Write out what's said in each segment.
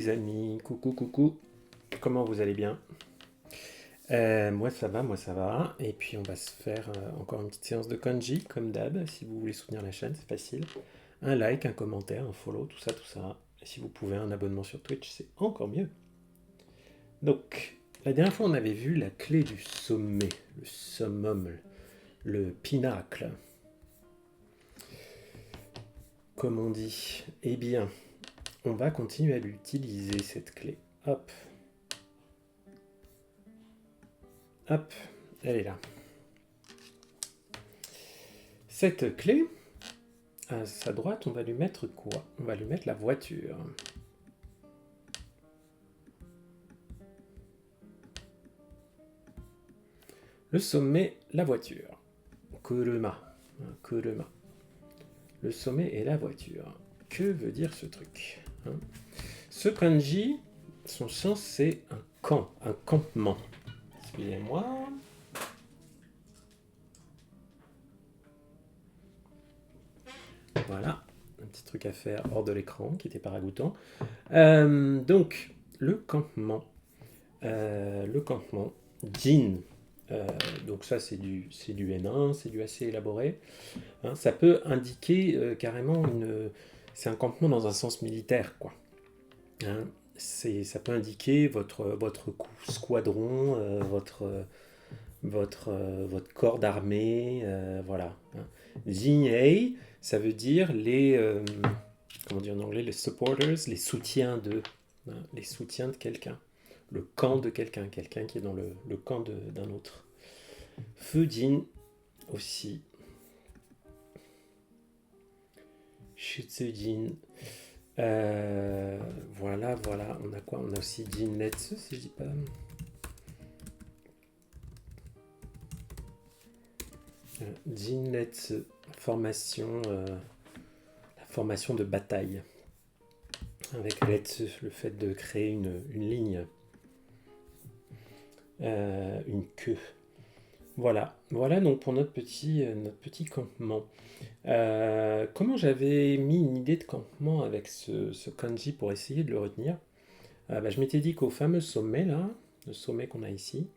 Les amis, coucou, coucou, comment vous allez bien? Moi ça va. Et puis on va se faire encore une petite séance de kanji, comme d'hab. Si vous voulez soutenir la chaîne, c'est facile. Un like, un commentaire, un follow, tout ça, tout ça. Et si vous pouvez, un abonnement sur Twitch, c'est encore mieux. Donc, la dernière fois, on avait vu la clé du sommet, le summum, le pinacle, comme on dit. Eh bien, on va continuer à l'utiliser, cette clé. Hop, hop, elle est là. Cette clé, à sa droite, on va lui mettre quoi? On va lui mettre la voiture. Le sommet, la voiture. Kuruma. Kuruma. Le sommet et la voiture. Que veut dire ce truc, hein? Ce kanji, son sens, c'est un camp, un campement. Excusez-moi. Voilà, un petit truc à faire hors de l'écran qui était pas ragoûtant. Donc, le campement. Jin. Donc ça, c'est du N1, c'est du assez élaboré. Hein. Ça peut indiquer carrément c'est un campement dans un sens militaire, quoi. Hein. Ça peut indiquer votre squadron, votre corps d'armée, voilà. Hein. Jinhei, ça veut dire comment dire en anglais, les supporters, les soutiens de, hein, les soutiens de quelqu'un, le camp de quelqu'un, quelqu'un qui est dans le camp d'un autre. Fujin aussi. Shitsujin. Voilà. On a quoi? On a aussi Jinletsu, si je dis pas. Jinletsu, formation, la formation de bataille. Avec Letsu, le fait de créer une ligne, une queue. Voilà donc pour notre petit campement. Comment j'avais mis une idée de campement avec ce kanji pour essayer de le retenir? Je m'étais dit qu'au fameux sommet, là, le sommet qu'on a ici,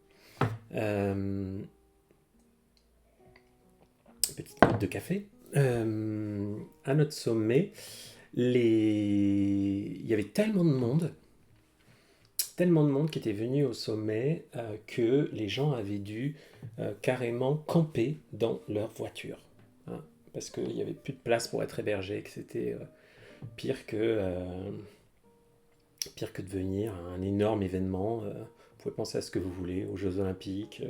petite goutte de café, à notre sommet, il y avait tellement de monde qui était venu au sommet que les gens avaient dû carrément camper dans leur voiture. Hein, parce qu'il n'y avait plus de place pour être hébergé, que c'était pire que devenir un énorme événement. Vous pouvez penser à ce que vous voulez, aux Jeux Olympiques,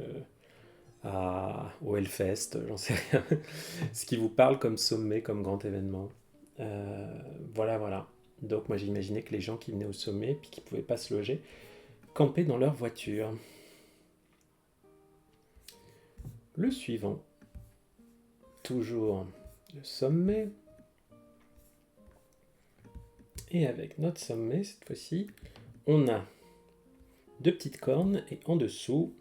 au Hellfest, j'en sais rien. Ce qui vous parle comme sommet, comme grand événement. Voilà. Donc moi j'imaginais que les gens qui venaient au sommet puis qui ne pouvaient pas se loger campaient dans leur voiture. Le suivant, toujours le sommet. Et avec notre sommet, cette fois-ci, on a deux petites cornes et en dessous,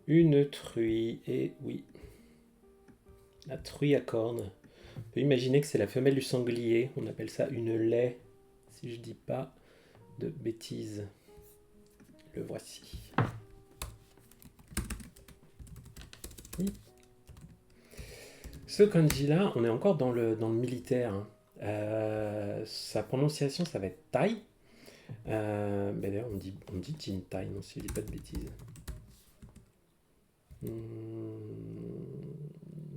une truie. Et oui, la truie à cornes. On peut imaginer que c'est la femelle du sanglier. On appelle ça une laie, si je dis pas de bêtises. Le voici. Oui. Ce kanji-là, on est encore dans le militaire. Hein. Sa prononciation, ça va être Tai. Mais d'ailleurs, on dit Jintai, non, si je dis pas de bêtises.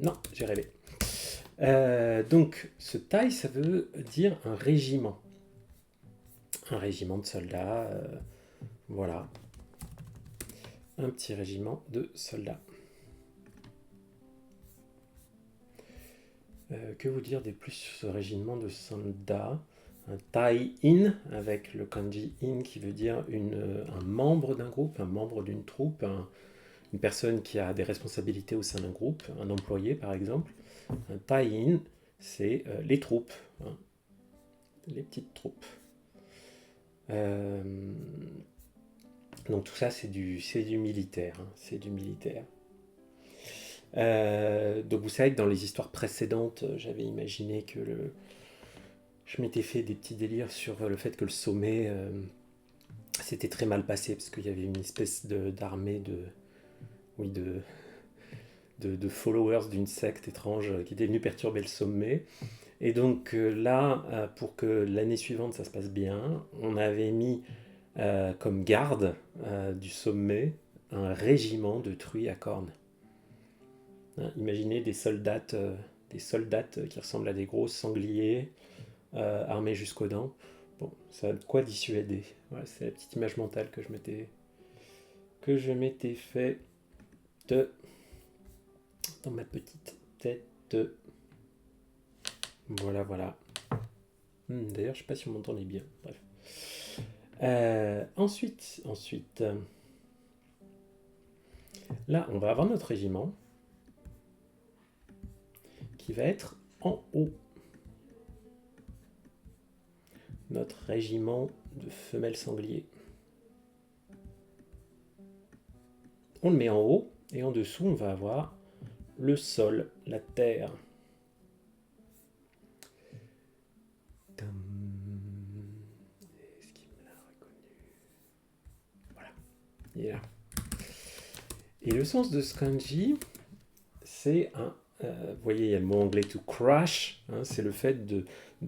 Non, j'ai rêvé. Donc, ce Tai, ça veut dire un régiment. Un régiment de soldats. Voilà. Un petit régiment de soldats. Que vous dire de plus sur ce régiment de soldats? Un tai-in, avec le kanji in qui veut dire un membre d'un groupe, un membre d'une troupe, une personne qui a des responsabilités au sein d'un groupe, un employé par exemple. Un tie-in, c'est les troupes, hein, les petites troupes. Donc tout ça, c'est du militaire. Hein, c'est du militaire. Donc vous savez que dans les histoires précédentes, j'avais imaginé que je m'étais fait des petits délires sur le fait que le sommet s'était très mal passé parce qu'il y avait une espèce d'armée oui, de followers d'une secte étrange qui était venue perturber le sommet. Et donc là, pour que l'année suivante ça se passe bien, on avait mis comme garde du sommet un régiment de truies à cornes. Hein, imaginez des soldats qui ressemblent à des gros sangliers armés jusqu'aux dents. Bon, ça a de quoi dissuader. Voilà, c'est la petite image mentale que je m'étais fait dans ma petite tête. Voilà, voilà. D'ailleurs, je sais pas si on m'entendait bien. Bref. Ensuite, là, on va avoir notre régiment qui va être en haut. Notre régiment de femelles sangliers. On le met en haut et en dessous, on va avoir le sol, la terre. Est-ce qu'il me l'a reconnu? Voilà, il est là. Et le sens de ce kanji, c'est un... vous voyez, il y a le mot anglais to crash, hein, c'est le fait de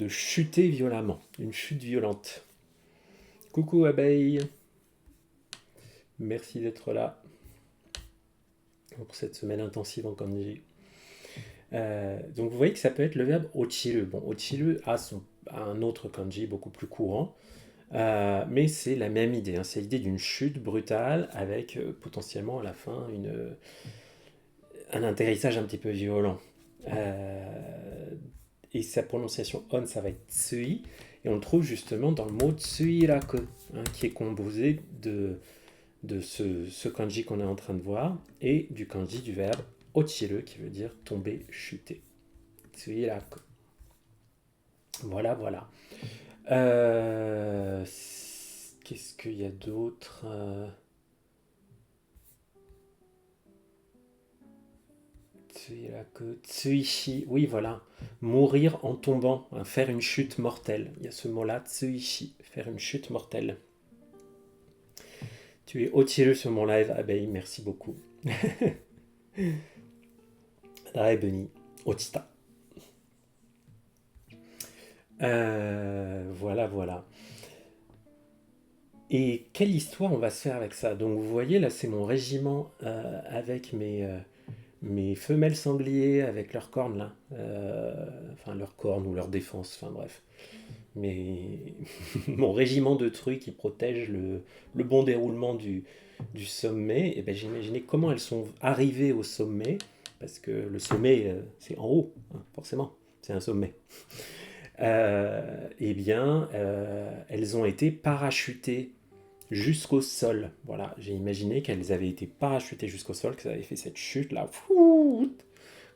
chuter violemment, une chute violente. Coucou abeille, merci d'être là pour cette semaine intensive en kanji. Donc vous voyez que ça peut être le verbe ochiru. Bon, ochiru a un autre kanji beaucoup plus courant, mais c'est la même idée, hein, c'est l'idée d'une chute brutale avec potentiellement à la fin un atterrissage un petit peu violent. Et sa prononciation on, ça va être tsui, et on le trouve justement dans le mot tsuiraku, hein, qui est composé de ce kanji qu'on est en train de voir et du kanji du verbe ochiru qui veut dire tomber, chuter. Tsuiraku. Voilà, voilà. Qu'est-ce qu'il y a d'autre? Tsuishi, oui voilà, mourir en tombant, hein, faire une chute mortelle. Il y a ce mot-là, tsuishi, faire une chute mortelle. Tu es ochiru sur mon live, abeille, merci beaucoup. Bunny, ochita. Voilà, voilà. Et quelle histoire on va se faire avec ça? Donc vous voyez, là c'est mon régiment avec mes femelles sangliers avec leurs cornes là, enfin leurs cornes ou leurs défenses, enfin bref. Mon régiment de truies qui protège le bon déroulement du sommet, et ben j'imaginais comment elles sont arrivées au sommet, parce que le sommet c'est en haut, hein, forcément, c'est un sommet. Elles ont été parachutées jusqu'au sol. Voilà, j'ai imaginé qu'elles avaient été parachutées jusqu'au sol, qu'elles avaient fait cette chute là.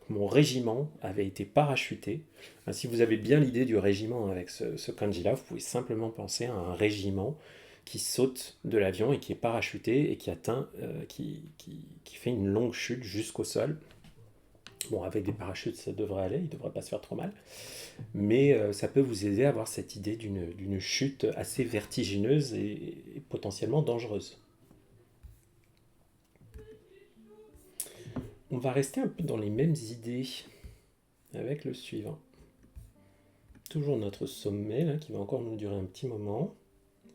Mon régiment avait été parachuté. Si vous avez bien l'idée du régiment avec ce kanji là, vous pouvez simplement penser à un régiment qui saute de l'avion et qui est parachuté et qui fait une longue chute jusqu'au sol. Bon, avec des parachutes, ça devrait aller, il ne devrait pas se faire trop mal. Mais ça peut vous aider à avoir cette idée d'une chute assez vertigineuse et potentiellement dangereuse. On va rester un peu dans les mêmes idées avec le suivant. Toujours notre sommet là, qui va encore nous durer un petit moment.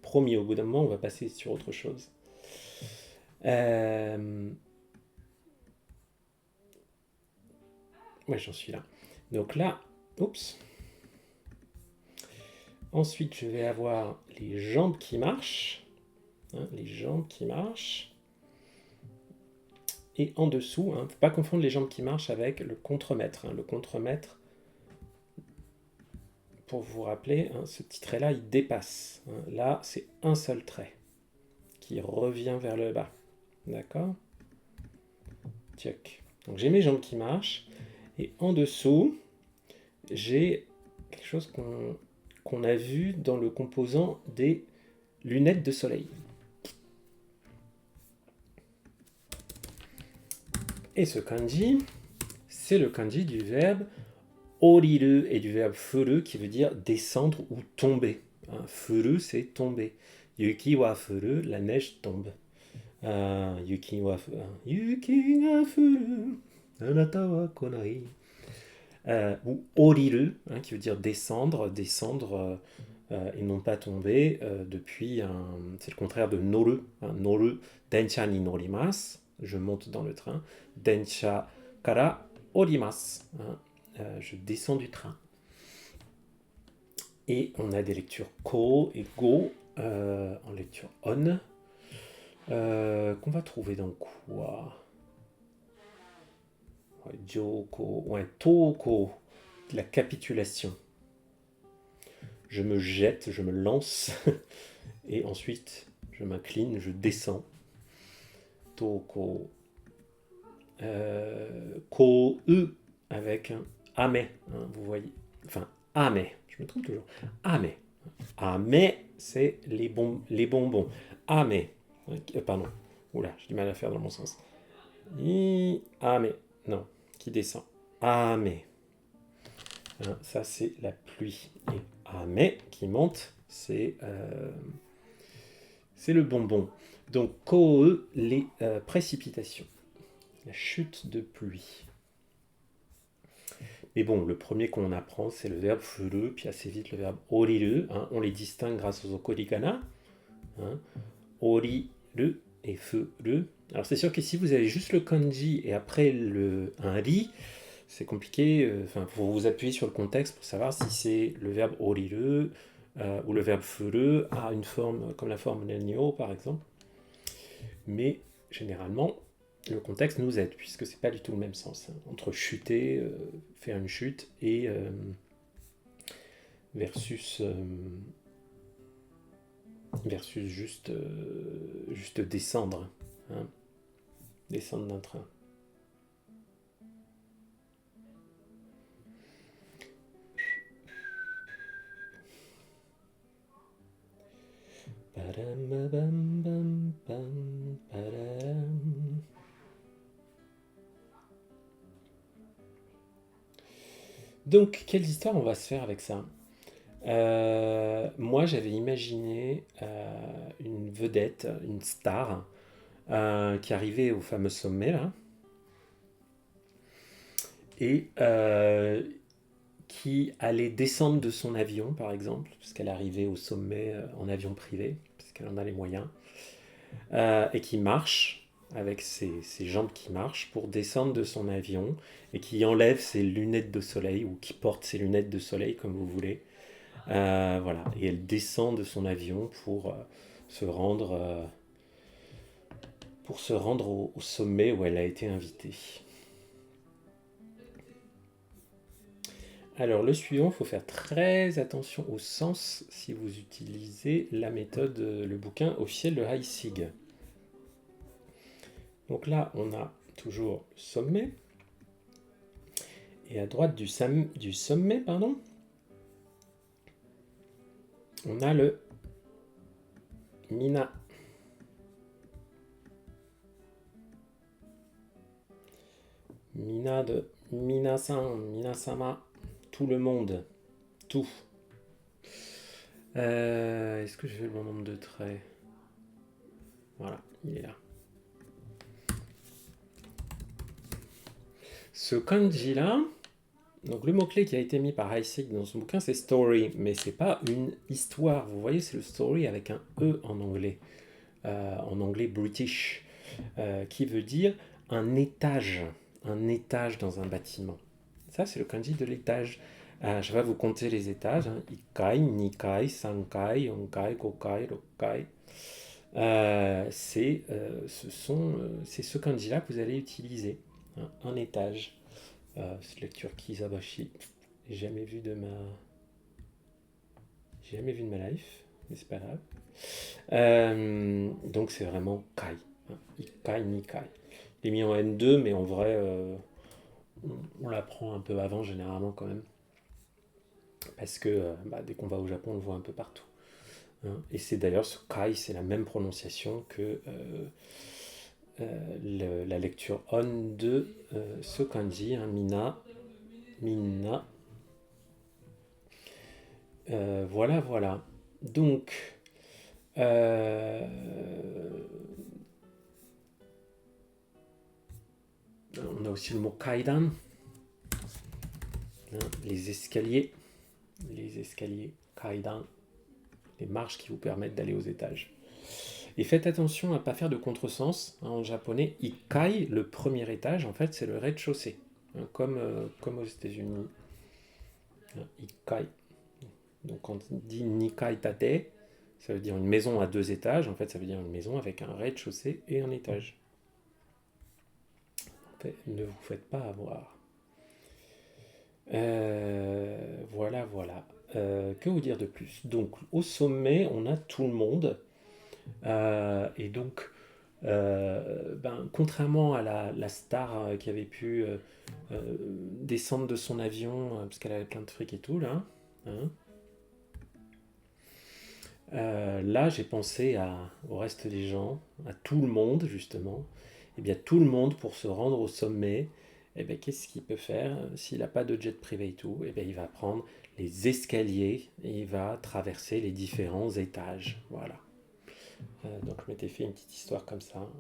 Promis, au bout d'un moment, on va passer sur autre chose. Ouais, j'en suis là. Donc là, oups. Ensuite, je vais avoir les jambes qui marchent. Hein, les jambes qui marchent. Et en dessous, il ne faut pas confondre les jambes qui marchent avec le contremaître. Hein. Le contremaître, pour vous rappeler, hein, ce petit trait-là, il dépasse. Hein. Là, c'est un seul trait qui revient vers le bas. D'accord? Tchoc. Donc j'ai mes jambes qui marchent. Et en dessous, j'ai quelque chose qu'on a vu dans le composant des lunettes de soleil. Et ce kanji, c'est le kanji du verbe oriru est du verbe furu qui veut dire descendre ou tomber. Hein, furu, c'est tomber. Yuki wa furu, la neige tombe. Yuki ga furu, anata wa konai. Ou oriru, hein, qui veut dire descendre, et non pas tomber, depuis c'est le contraire de noru. Hein, noru, densha ni norimasu, je monte dans le train. Densha kara orimasu, hein, je descends du train. Et on a des lectures ko et go en lecture on, qu'on va trouver dans quoi? Joko, ouais, toko, la capitulation. Je me jette, je me lance, et ensuite je m'incline, je descends. Toko. Ko-u avec un ame, hein, vous voyez. Enfin, ame, je me trompe toujours. Ame. Ame, c'est les bonbons. Ame. Pardon. Oula, j'ai du mal à faire dans mon sens. Ame. Non, qui descend. Ame. Hein, ça, c'est la pluie. Et ame qui monte, c'est le bonbon. Donc, ko-e, les précipitations. La chute de pluie. Mais bon, le premier qu'on apprend, c'est le verbe furu, puis assez vite le verbe oriru. Hein, on les distingue grâce aux okorigana. Hein, oriru et furu. Alors c'est sûr que si vous avez juste le kanji et après un ri, c'est compliqué. Enfin, faut vous appuyer sur le contexte pour savoir si c'est le verbe oriru ou le verbe furu a une forme comme la forme nenyo par exemple. Mais généralement, le contexte nous aide, puisque c'est pas du tout le même sens. Hein. Entre chuter, faire une chute, et versus juste descendre. Hein. Descendre d'un train. Donc, quelles histoires on va se faire avec ça? Moi, j'avais imaginé une vedette, une star, qui arrivait au fameux sommet, là, et qui allait descendre de son avion, par exemple, puisqu'elle arrivait au sommet en avion privé, puisqu'elle en a les moyens, et qui marche avec ses jambes qui marchent pour descendre de son avion, et qui enlève ses lunettes de soleil, ou qui porte ses lunettes de soleil, comme vous voulez. Voilà, et elle descend de son avion pour se rendre, au sommet où elle a été invitée. Alors le suivant, il faut faire très attention au sens si vous utilisez la méthode, le bouquin officiel de Heissig. Donc là, on a toujours le sommet. Et à droite du sommet, pardon, on a le mina. Mina de minasan, minasama, tout le monde, tout. Est-ce que je fais le bon nombre de traits? Voilà, il est là. Ce kanji-là, donc le mot-clé qui a été mis par Heissig dans son bouquin, c'est story, mais c'est pas une histoire. Vous voyez, c'est le story avec un E en anglais british, qui veut dire un étage dans un bâtiment. Ça, c'est le kanji de l'étage. Je vais vous compter les étages. Hein. Ikai, nikai, sankai, onkai, gokai, rokai. C'est ce kanji-là que vous allez utiliser. Hein, un étage. C'est lecture Kizabashi. J'ai jamais vu de ma life, mais c'est pas grave. Donc c'est vraiment kai. Hein, ikai, nikai. Il est mis en N2, mais en vrai, on l'apprend un peu avant généralement quand même. Parce que dès qu'on va au Japon, on le voit un peu partout. Hein. Et c'est d'ailleurs ce kai, c'est la même prononciation que la lecture on de ce kanji, hein, mina, Voilà, voilà. Donc, euh, on a aussi le mot kaidan, hein, les escaliers, kaidan, les marches qui vous permettent d'aller aux étages. Et faites attention à ne pas faire de contresens. Hein, en japonais, ikai, le premier étage, en fait, c'est le rez-de-chaussée, hein, comme aux États-Unis. Hein, ikai. Donc, quand on dit nikai tate, ça veut dire une maison à 2 étages. En fait, ça veut dire une maison avec un rez-de-chaussée et un étage. En fait, ne vous faites pas avoir. Voilà, voilà. Que vous dire de plus? Donc, au sommet, on a tout le monde. Et donc, contrairement à la star qui avait pu descendre de son avion parce qu'elle avait plein de fric et tout, là, hein, là j'ai pensé au reste des gens, à tout le monde justement. Et bien tout le monde pour se rendre au sommet, et bien qu'est-ce qu'il peut faire s'il n'a pas de jet privé et tout? Et bien il va prendre les escaliers et il va traverser les différents étages. Voilà. Donc je m'étais fait une petite histoire comme ça, hein.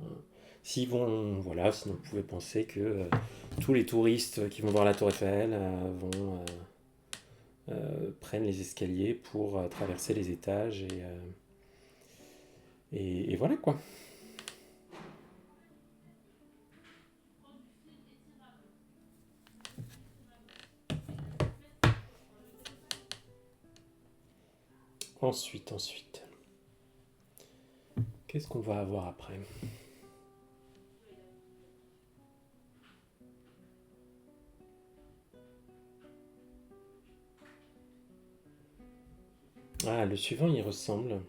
Si vont, voilà, sinon vous pouvez penser que tous les touristes qui vont voir la Tour Eiffel prennent les escaliers pour traverser les étages et voilà quoi. Ensuite, qu'est-ce qu'on va avoir après? Ah, le suivant il ressemble,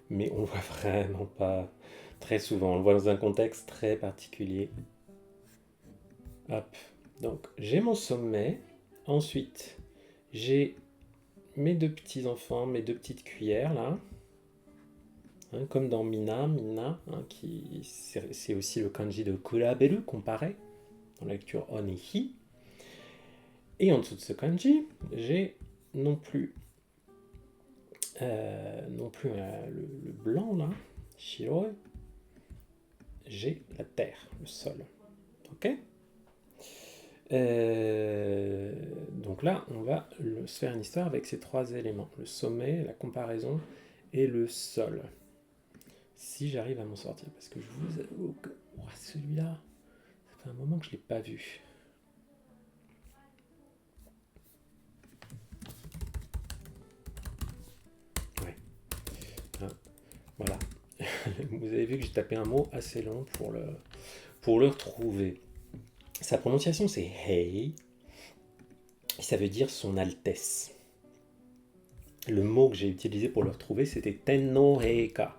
mais on le voit vraiment pas très souvent. On le voit dans un contexte très particulier. Hop. Donc j'ai mon sommet. Ensuite, j'ai mes deux petits enfants, mes deux petites cuillères là. Hein, comme dans Mina, hein, c'est aussi le kanji de kuraberu, comparer, dans la lecture on et hi. Et en dessous de ce kanji, j'ai non plus, le blanc là, shiroi, j'ai la terre, le sol. Ok. Donc là, on va se faire une histoire avec ces 3 éléments, le sommet, la comparaison et le sol. Si j'arrive à m'en sortir, parce que je vous avoue que celui-là, ça fait un moment que je ne l'ai pas vu. Ouais. Ah, voilà. Vous avez vu que j'ai tapé un mot assez long pour le retrouver. Sa prononciation c'est Hei, et ça veut dire son Altesse. Le mot que j'ai utilisé pour le retrouver c'était Tenno Heika,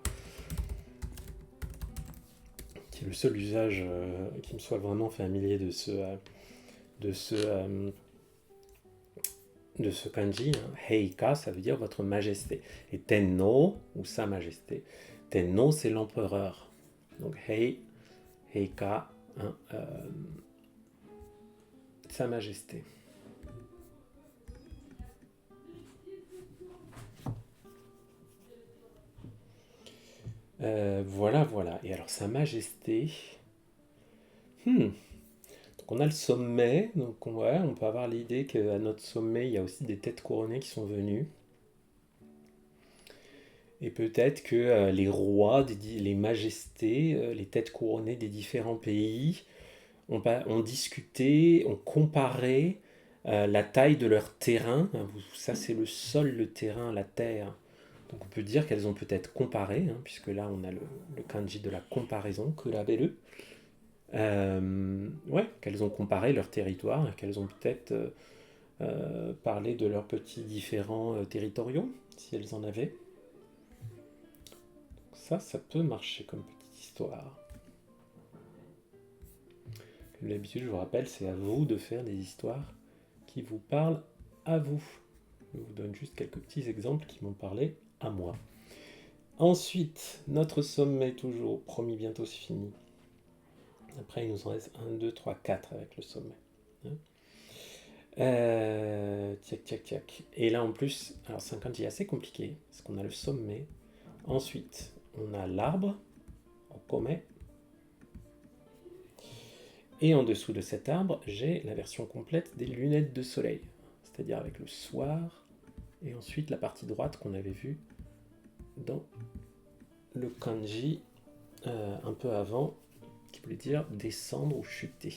qui est le seul usage qui me soit vraiment familier de ce kanji. Hein. Heika, ça veut dire votre majesté. Et Tenno, ou sa majesté. Tenno, c'est l'empereur. Donc Heika, hein, sa majesté. Voilà, voilà. Et alors, sa majesté. Donc, on a le sommet. Donc, ouais, on peut avoir l'idée qu'à notre sommet, il y a aussi des têtes couronnées qui sont venues. Et peut-être que les rois, les majestés, les têtes couronnées des différents pays ont discuté, ont comparé la taille de leur terrain. Ça, c'est le sol, le terrain, la terre. Donc on peut dire qu'elles ont peut-être comparé, hein, puisque là on a le kanji de la comparaison, kuraberu. Ouais, qu'elles ont comparé leur territoire, qu'elles ont peut-être parlé de leurs petits différents territoriaux, si elles en avaient. Ça peut marcher comme petite histoire. Comme d'habitude, je vous rappelle, c'est à vous de faire des histoires qui vous parlent à vous. Je vous donne juste quelques petits exemples qui m'ont parlé à moi. Ensuite, notre sommet toujours, promis bientôt c'est fini. Après, il nous en reste 1, 2, 3, 4 avec le sommet. Tiac, tiac, tiac. Et là en plus, alors c'est un kanji assez compliqué, parce qu'on a le sommet. Ensuite, on a l'arbre, okome. Et en dessous de cet arbre, j'ai la version complète des lunettes de soleil. C'est-à-dire avec le soir, et ensuite la partie droite qu'on avait vue dans le kanji un peu avant, qui voulait dire descendre ou chuter.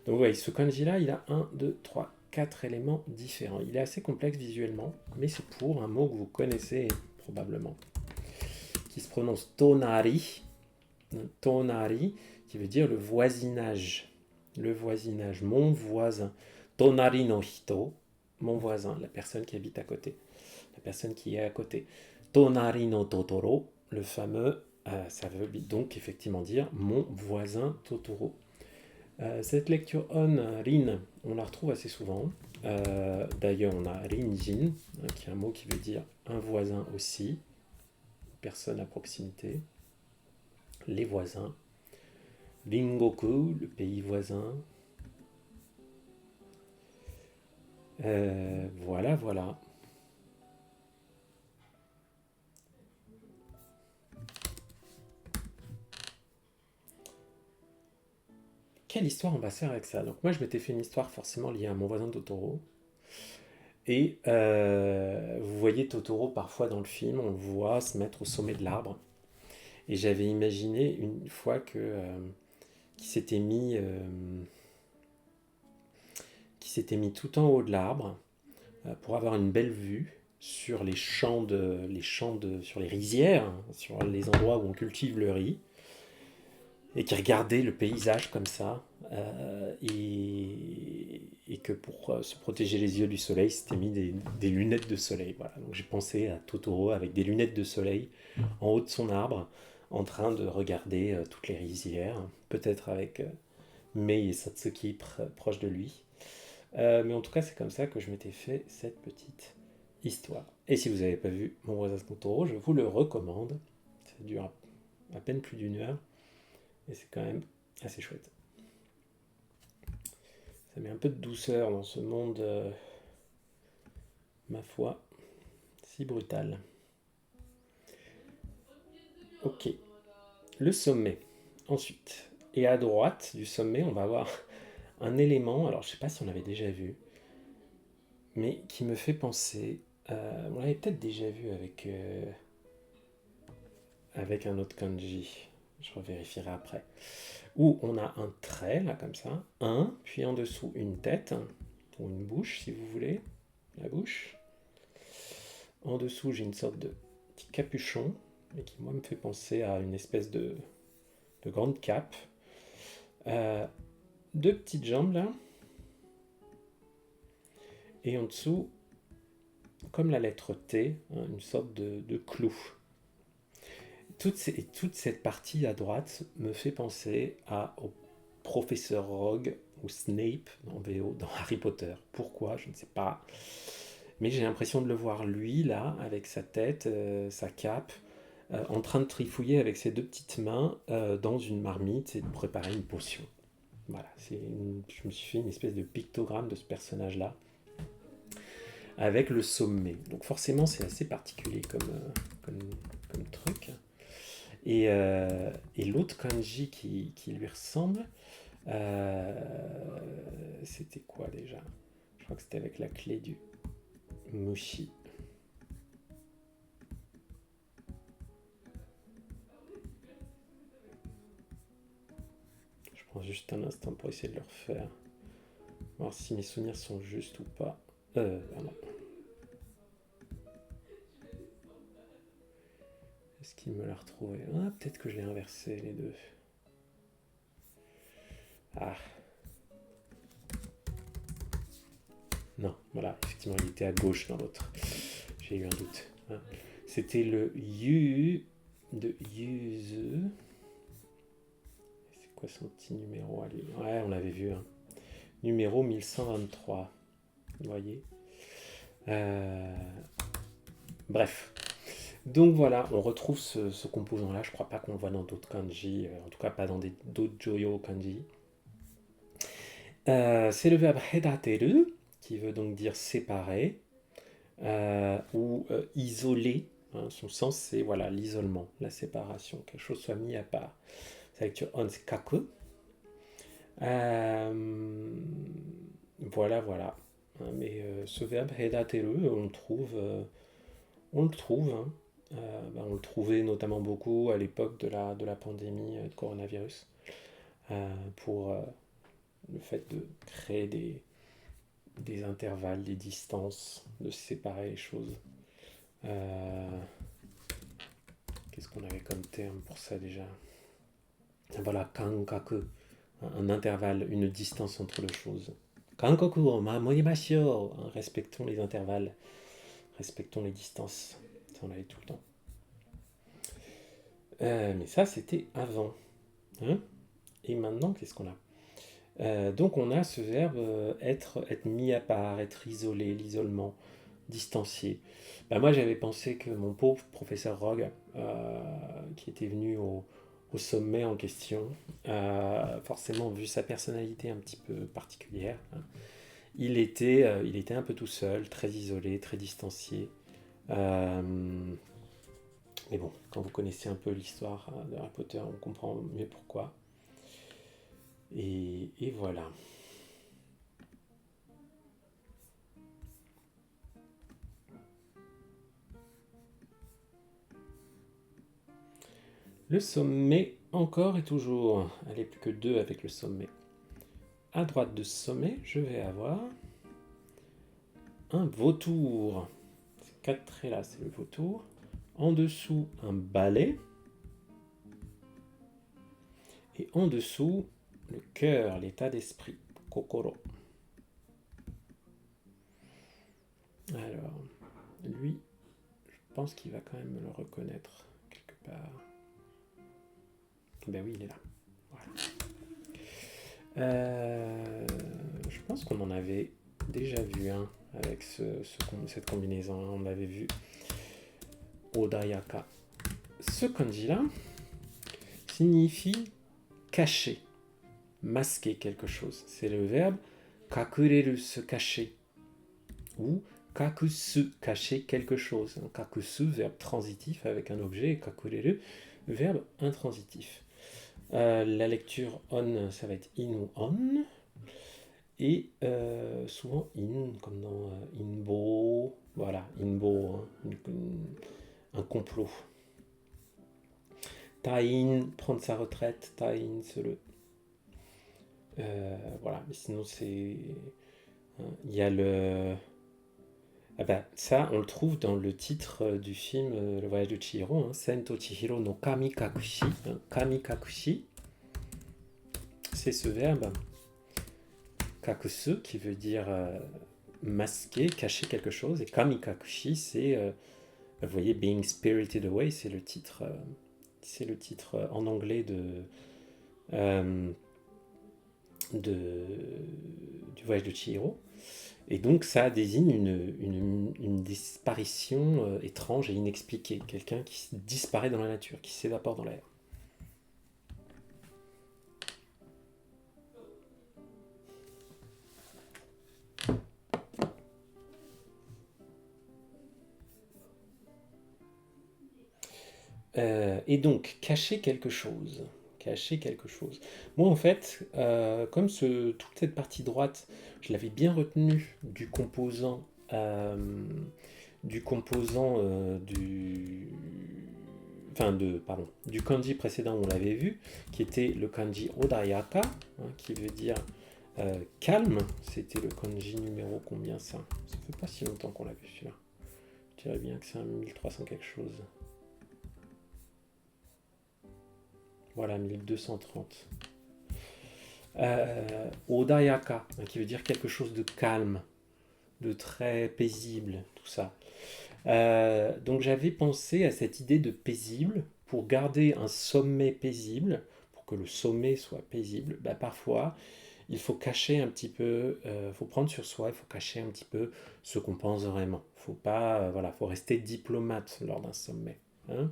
Donc vous voyez, ce kanji-là, il a 1, 2, 3, 4 éléments différents. Il est assez complexe visuellement, mais c'est pour un mot que vous connaissez probablement, qui se prononce tonari. Tonari, qui veut dire le voisinage. Le voisinage, mon voisin. Tonari no hito, mon voisin, la personne qui habite à côté. La personne qui est à côté. Tonari no Totoro, le fameux, ça veut donc effectivement dire mon voisin Totoro. Cette lecture on, rin, on la retrouve assez souvent. D'ailleurs, on a rinjin, qui est un mot qui veut dire un voisin aussi, personne à proximité, les voisins. Ringoku, le pays voisin. Voilà, voilà. Quelle histoire on va faire avec ça? Donc moi, je m'étais fait une histoire forcément liée à mon voisin Totoro. Et vous voyez Totoro parfois dans le film, on le voit se mettre au sommet de l'arbre. Et j'avais imaginé une fois qu'il s'était mis tout en haut de l'arbre pour avoir une belle vue sur les sur les rizières, hein, sur les endroits où on cultive le riz, et qui regardait le paysage comme ça, et que pour se protéger les yeux du soleil, s'était mis des lunettes de soleil. Voilà. Donc j'ai pensé à Totoro avec des lunettes de soleil en haut de son arbre, en train de regarder toutes les rizières, peut-être avec Mei et Satsuki proches de lui. Mais en tout cas, c'est comme ça que je m'étais fait cette petite histoire. Et si vous n'avez pas vu Mon voisin Totoro, je vous le recommande. Ça dure à peine plus d'une heure. Et c'est quand même assez chouette. Ça met un peu de douceur dans ce monde, ma foi, si brutal. Ok, le sommet. Ensuite, et à droite du sommet, on va avoir un élément, alors je ne sais pas si on l'avait déjà vu, mais qui me fait penser, on l'avait peut-être déjà vu avec un autre kanji, je revérifierai après, où on a un trait, là comme ça, puis en dessous une tête, ou une bouche si vous voulez, la bouche. En dessous j'ai une sorte de petit capuchon, mais qui moi me fait penser à une espèce de grande cape. Deux petites jambes là, et en dessous, comme la lettre T, hein, une sorte de clou. Toute cette partie à droite me fait penser au professeur Rogue ou Snape en VO dans Harry Potter. Pourquoi? Je ne sais pas. Mais j'ai l'impression de le voir lui, là, avec sa tête, sa cape, en train de trifouiller avec ses deux petites mains dans une marmite et de préparer une potion. Voilà, je me suis fait une espèce de pictogramme de ce personnage-là, avec le sommet. Donc forcément, c'est assez particulier comme truc. Et l'autre kanji qui lui ressemble, c'était quoi déjà? Je crois que c'était avec la clé du Mushi. Je prends juste un instant pour essayer de le refaire. Voir si mes souvenirs sont justes ou pas. Non. Est-ce qu'il me l'a retrouvé? Ah, peut-être que je l'ai inversé les deux. Ah. Non, voilà, effectivement, il était à gauche dans l'autre. J'ai eu un doute. Hein. C'était le Yu de Yuzu. C'est quoi son petit numéro à lui? Ouais, on l'avait vu. Hein. Numéro 1123. Vous voyez Bref. Donc voilà, on retrouve ce composant-là. Je crois pas qu'on le voit dans d'autres kanji. En tout cas, pas dans d'autres Joyo kanji. C'est le verbe hedateru, qui veut donc dire séparer, ou isoler. Hein, son sens, c'est voilà, l'isolement, la séparation, quelque chose soit mis à part. C'est la lecture on, c'est kaku. Voilà, voilà. Hein, mais ce verbe hedateru, on le trouve. Hein. On le trouvait notamment beaucoup à l'époque de la pandémie de coronavirus, pour le fait de créer des intervalles, des distances, de séparer les choses. Euh, Qu'est-ce qu'on avait comme terme pour ça déjà? Voilà, kankaku, un intervalle, une distance entre les choses. Kankoku o mamorimashio, respectons les intervalles, respectons les distances. Ça, on l'avait tout le temps. Mais ça, c'était avant. Hein. Et maintenant, qu'est-ce qu'on a? Donc on a ce verbe être mis à part, être isolé, l'isolement, distancié. Moi j'avais pensé que mon pauvre professeur Rogue, qui était venu au sommet en question, forcément vu sa personnalité un petit peu particulière, hein, il était un peu tout seul, très isolé, très distancié. Euh, mais bon, quand vous connaissez un peu l'histoire de Harry Potter, on comprend mieux pourquoi. Et voilà. Le sommet, encore et toujours. Allez, plus que deux avec le sommet. À droite de ce sommet, je vais avoir un vautour. Ces quatre traits là, c'est le vautour. En dessous, un balai. Et en dessous, le cœur, l'état d'esprit. Kokoro. Alors, lui, je pense qu'il va quand même le reconnaître quelque part. Ben oui, il est là. Voilà. Je pense qu'on en avait déjà vu un avec cette combinaison. On avait vu Odayaka. Ce kanji-là signifie cacher, masquer quelque chose. C'est le verbe kakureru, se cacher, ou kakusu, cacher quelque chose. Kakusu, verbe transitif avec un objet, et kakureru, verbe intransitif. La lecture on, ça va être in ou on, et souvent in, comme dans inbo, voilà, inbo, hein, un complot. Tain, prendre sa retraite, tain, c'est le. Voilà, mais sinon c'est. Il y a le. Ah bah, ça, on le trouve dans le titre du film Le voyage de Chihiro, hein, Sento Chihiro no Kamikakushi. Hein, Kamikakushi, c'est ce verbe kakusu qui veut dire masquer, cacher quelque chose. Et Kamikakushi, c'est, vous voyez, Being Spirited Away, c'est le titre en anglais euh, du voyage de Chihiro. Et donc ça désigne une disparition étrange et inexpliquée. Quelqu'un qui disparaît dans la nature, qui s'évapore dans l'air. Et donc, cacher quelque chose. Cacher quelque chose. Moi, en fait, comme toute cette partie droite, je l'avais bien retenue du composant du kanji précédent où on l'avait vu, qui était le kanji Odayaka, hein, qui veut dire calme. C'était le kanji numéro combien ça? Ça fait pas si longtemps qu'on l'a vu celui-là. Je dirais bien que c'est un 1300 quelque chose. Voilà, 1230. Odayaka, hein, qui veut dire quelque chose de calme, de très paisible, tout ça. Donc j'avais pensé à cette idée de paisible, pour garder un sommet paisible, pour que le sommet soit paisible, parfois il faut cacher un petit peu, il faut prendre sur soi, il faut cacher un petit peu ce qu'on pense vraiment. Faut pas, voilà, faut rester diplomate lors d'un sommet. Hein.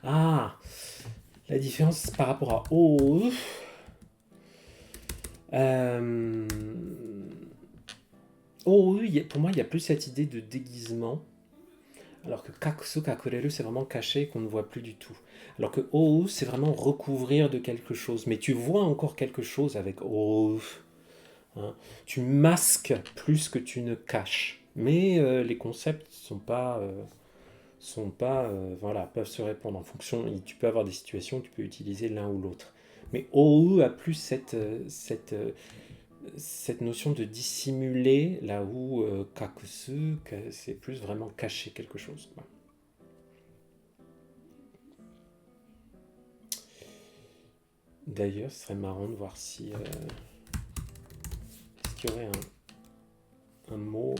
Ah, la différence par rapport à oh, Euh, Oh oui, pour moi, il y a plus cette idée de déguisement. Alors que kakusu, kakureru, c'est vraiment caché qu'on ne voit plus du tout. Alors que ou, c'est vraiment recouvrir de quelque chose. Mais tu vois encore quelque chose avec ou. Hein. Tu masques plus que tu ne caches. Mais les concepts voilà, peuvent se répondre en fonction. Tu peux avoir des situations où tu peux utiliser l'un ou l'autre. Mais ou a plus cette notion de dissimuler, là où kakusu, c'est plus vraiment cacher quelque chose. Quoi. D'ailleurs, ce serait marrant de voir si est-ce qu'il y aurait un mot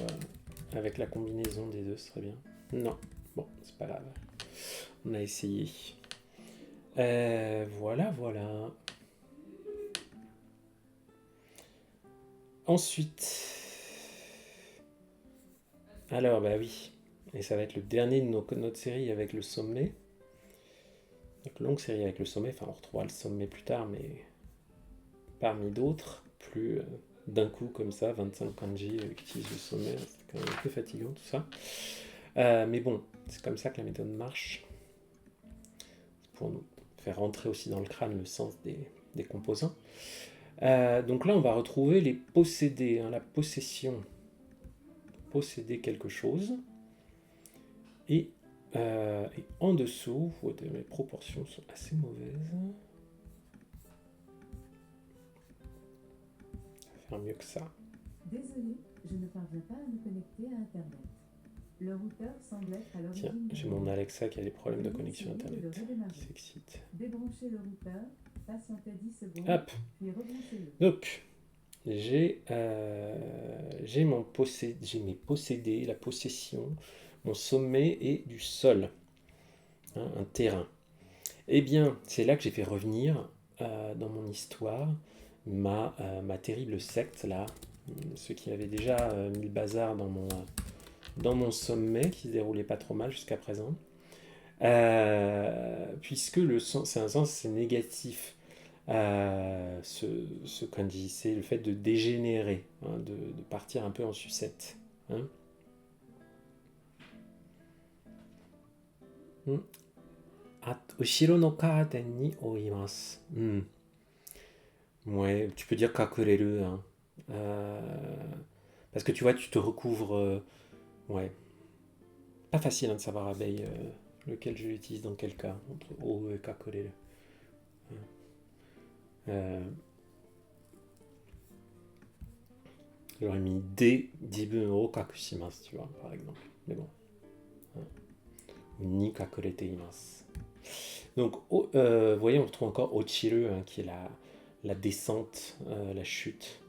avec la combinaison des deux, ce serait bien. Non, bon, c'est pas grave. On a essayé. Voilà, voilà. Ensuite, alors bah oui, et ça va être le dernier de notre série avec le sommet. Donc longue série avec le sommet, enfin on retrouvera le sommet plus tard, mais parmi d'autres, plus d'un coup comme ça, 25 kanji qui utilisent le sommet, c'est quand même un peu fatigant tout ça. Mais bon, c'est comme ça que la méthode marche, pour nous faire rentrer aussi dans le crâne le sens des composants. Donc là, on va retrouver les possédés, hein, la possession, posséder quelque chose. Et en dessous, mes proportions sont assez mauvaises. Faire mieux que ça. Désolé, je ne parviens pas à me connecter à Internet. Le routeur semble être à l'origine. Tiens, j'ai mon Alexa qui a des problèmes de connexion Internet. Qui s'excite. Débranchez le routeur, patientez 10 secondes, Hop. puis rebranchez-le. Donc, j'ai mes possédés, la possession, mon sommet et du sol, hein, un terrain. Eh bien, c'est là que j'ai fait revenir dans mon histoire ma terrible secte, là, ceux qui avaient déjà mis le bazar dans mon sommet, qui se déroulait pas trop mal jusqu'à présent. Puisque c'est un sens c'est négatif. Ce kanji, c'est le fait de dégénérer, hein, de partir un peu en sucette. Hein. Ushiro no kaden ni oimasu. Ouais, tu peux dire kakureru. Hein. Parce que tu vois, tu te recouvres. Ouais. Pas facile hein, de savoir abeille lequel je l'utilise dans quel cas, entre o et kakureru. J'aurais mis D, jibun o kakushimasu, tu vois, par exemple. Mais bon. Ou ni kakurete imasu. Donc, vous voyez, on retrouve encore Ochiru, hein, qui est la descente, la chute,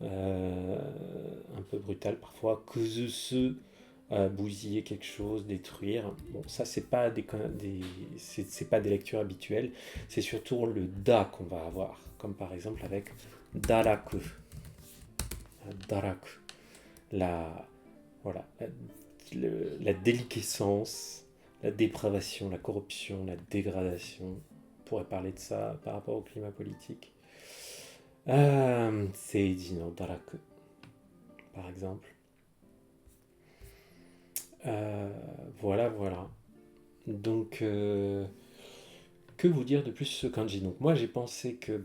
un peu brutale parfois. Kuzusu, bousiller quelque chose, détruire. Bon, ça, c'est pas c'est pas des lectures habituelles. C'est surtout le da qu'on va avoir, comme par exemple avec daraku. Daraku. Voilà, la déliquescence, la dépravation, la corruption, la dégradation. On pourrait parler de ça par rapport au climat politique. Seiji no Daraku, par exemple. Voilà, voilà. Donc, que vous dire de plus sur ce kanji? Donc, moi, j'ai pensé que,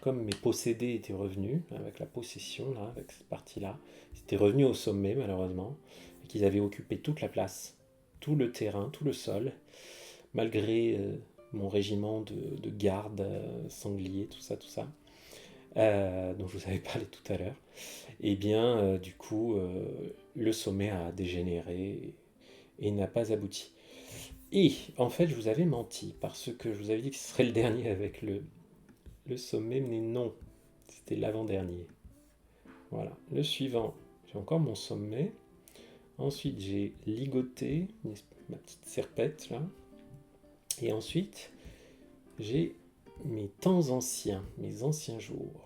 comme mes possédés étaient revenus, avec la possession, là, avec cette partie-là, ils étaient revenus au sommet, malheureusement, et qu'ils avaient occupé toute la place, tout le terrain, tout le sol, malgré mon régiment de gardes, sangliers, tout ça, dont je vous avais parlé tout à l'heure. Et bien, du coup, le sommet a dégénéré et n'a pas abouti. Et en fait, je vous avais menti parce que je vous avais dit que ce serait le dernier avec le sommet, mais non, c'était l'avant-dernier. Voilà, le suivant, j'ai encore mon sommet. Ensuite, j'ai ligoté ma petite serpette là. Et ensuite, j'ai mes temps anciens, mes anciens jours.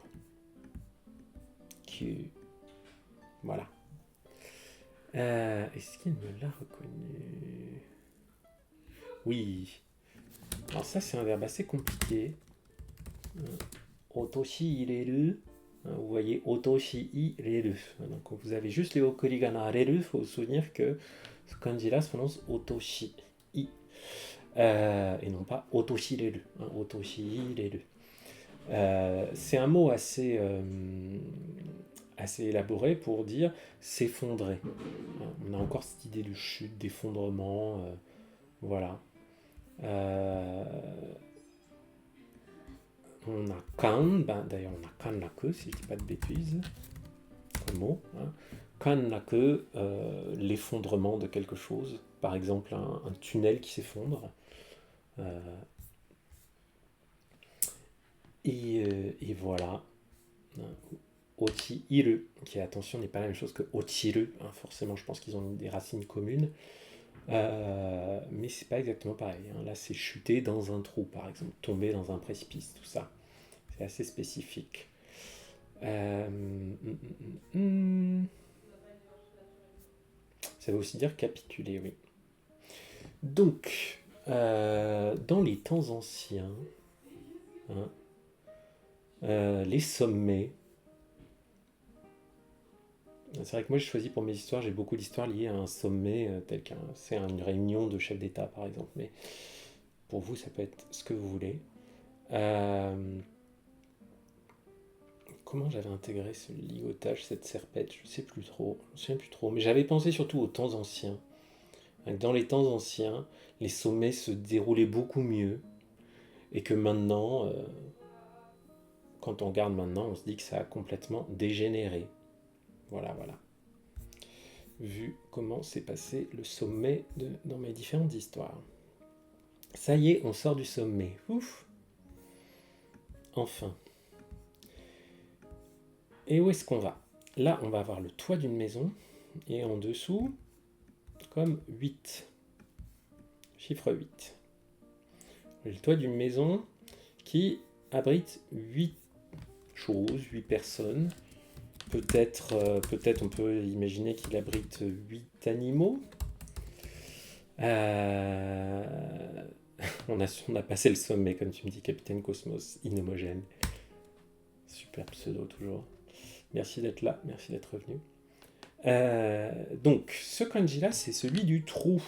Voilà. Est-ce qu'il me l'a reconnu? Oui. Alors ça, c'est un verbe assez compliqué. Otoshi ireru. Vous voyez otoshi reru. Donc vous avez juste les okurigana reru, il faut vous souvenir que ce kanji-là se prononce otoshi et non pas otoshi reru. Otoshi reru. C'est un mot assez élaboré pour dire s'effondrer. On a encore cette idée de chute, d'effondrement. Voilà. On a kan, d'ailleurs on a kanraku, si je dis pas de bêtises, comme mot. Kanraku, l'effondrement de quelque chose. Par exemple, un tunnel qui s'effondre. Et voilà. Ochiiru, qui attention n'est pas la même chose que ochiru. Forcément, je pense qu'ils ont des racines communes. Mais c'est pas exactement pareil. Là, c'est chuter dans un trou, par exemple, tomber dans un précipice, tout ça. C'est assez spécifique. Ça veut aussi dire capituler, oui. Donc, dans les temps anciens, les sommets. C'est vrai que moi, j'ai choisi pour mes histoires, j'ai beaucoup d'histoires liées à un sommet, tel qu'un, c'est une réunion de chefs d'État, par exemple. Mais pour vous, ça peut être ce que vous voulez. Comment j'avais intégré ce ligotage, cette serpette, je ne sais plus trop, je me souviens plus trop. Mais j'avais pensé surtout aux temps anciens. Dans les temps anciens, les sommets se déroulaient beaucoup mieux. Et que maintenant, quand on regarde maintenant, on se dit que ça a complètement dégénéré. Voilà. Vu comment s'est passé le sommet dans mes différentes histoires. Ça y est, on sort du sommet. Ouf. Enfin. Et où est-ce qu'on va? Là, on va avoir le toit d'une maison. Et en dessous, comme 8. Chiffre 8. Le toit d'une maison qui abrite 8 choses, 8 personnes. Peut-être on peut imaginer qu'il abrite 8 animaux. On a passé le sommet, comme tu me dis, Capitaine Cosmos, inhomogène. Super pseudo, toujours. Merci d'être là, merci d'être revenu. Donc, ce kanji-là, c'est celui du trou.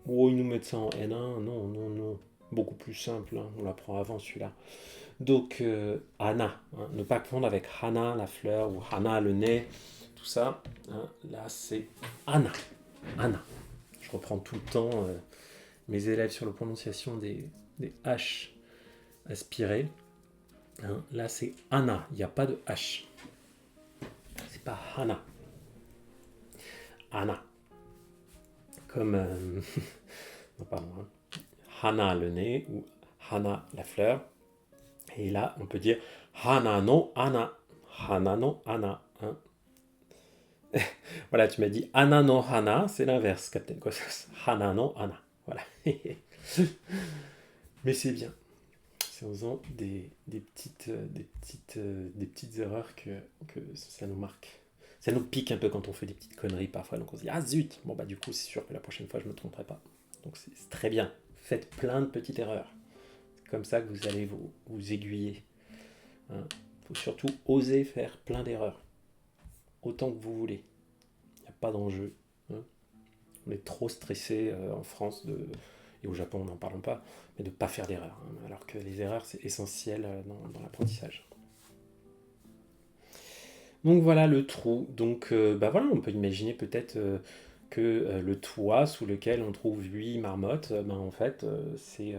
Oh, ils nous mettent ça en N1, non. Beaucoup plus simple, on l'apprend avant celui-là. Donc, hana, ne pas confondre avec hana, la fleur, ou hana, le nez, tout ça. Là, c'est hana. Je reprends tout le temps mes élèves sur la prononciation des H aspirées. Là, c'est hana, il n'y a pas de H. C'est pas hana. Hana. Comme... non, pardon. Hana, le nez, ou hana, la fleur. Et là, on peut dire hana no ana. Hana no ana. Voilà, tu m'as dit ana no hana, c'est l'inverse, Captain Cosmos. Hana no ana. Voilà. Mais c'est bien. C'est en faisant des petites erreurs que ça nous marque. Ça nous pique un peu quand on fait des petites conneries parfois. Donc on se dit, ah zut. Bon, du coup, c'est sûr que la prochaine fois, je ne me tromperai pas. Donc c'est très bien. Faites plein de petites erreurs. C'est comme ça que vous allez vous aiguiller. Faut surtout oser faire plein d'erreurs. Autant que vous voulez. Il n'y a pas d'enjeu. On est trop stressé en France et au Japon, n'en parlons pas, mais de ne pas faire d'erreurs. Alors que les erreurs, c'est essentiel dans l'apprentissage. Donc voilà le trou. Donc voilà, on peut imaginer peut-être que le toit sous lequel on trouve 8 marmottes, en fait, c'est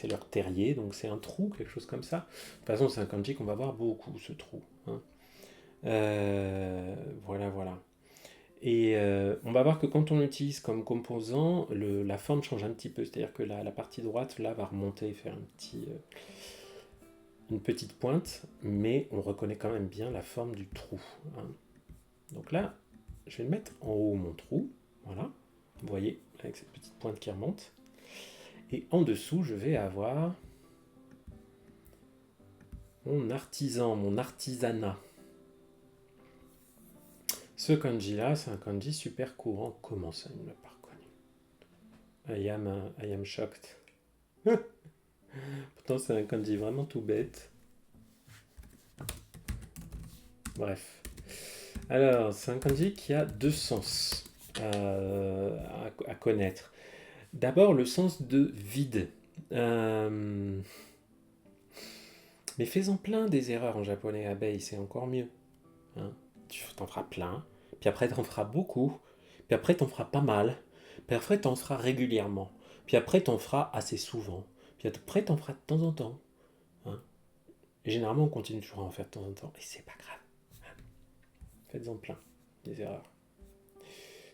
leur terrier, donc c'est un trou, quelque chose comme ça. De toute façon, c'est un kanji qu'on va voir beaucoup, ce trou. Voilà. Et on va voir que quand on l'utilise comme composant, la forme change un petit peu. C'est-à-dire que la partie droite, là, va remonter et faire une petite pointe, mais on reconnaît quand même bien la forme du trou. Donc là, je vais le mettre en haut, mon trou. Voilà. Vous voyez, avec cette petite pointe qui remonte. Et en dessous, je vais avoir mon artisan, mon artisanat. Ce kanji-là, c'est un kanji super courant. Comment ça, il ne l'a pas reconnu? I am shocked. Pourtant, c'est un kanji vraiment tout bête. Bref. Alors, c'est un kanji qui a deux sens à connaître. D'abord, le sens de vide. Mais fais-en plein des erreurs en japonais, abeille, c'est encore mieux. Hein. Tu t'en feras plein, puis après t'en feras beaucoup, puis après t'en feras pas mal, puis après t'en feras régulièrement, puis après t'en feras assez souvent, puis après t'en feras de temps en temps. Hein. Et généralement on continue toujours à en faire de temps en temps, et c'est pas grave. Hein. Faites-en plein, des erreurs.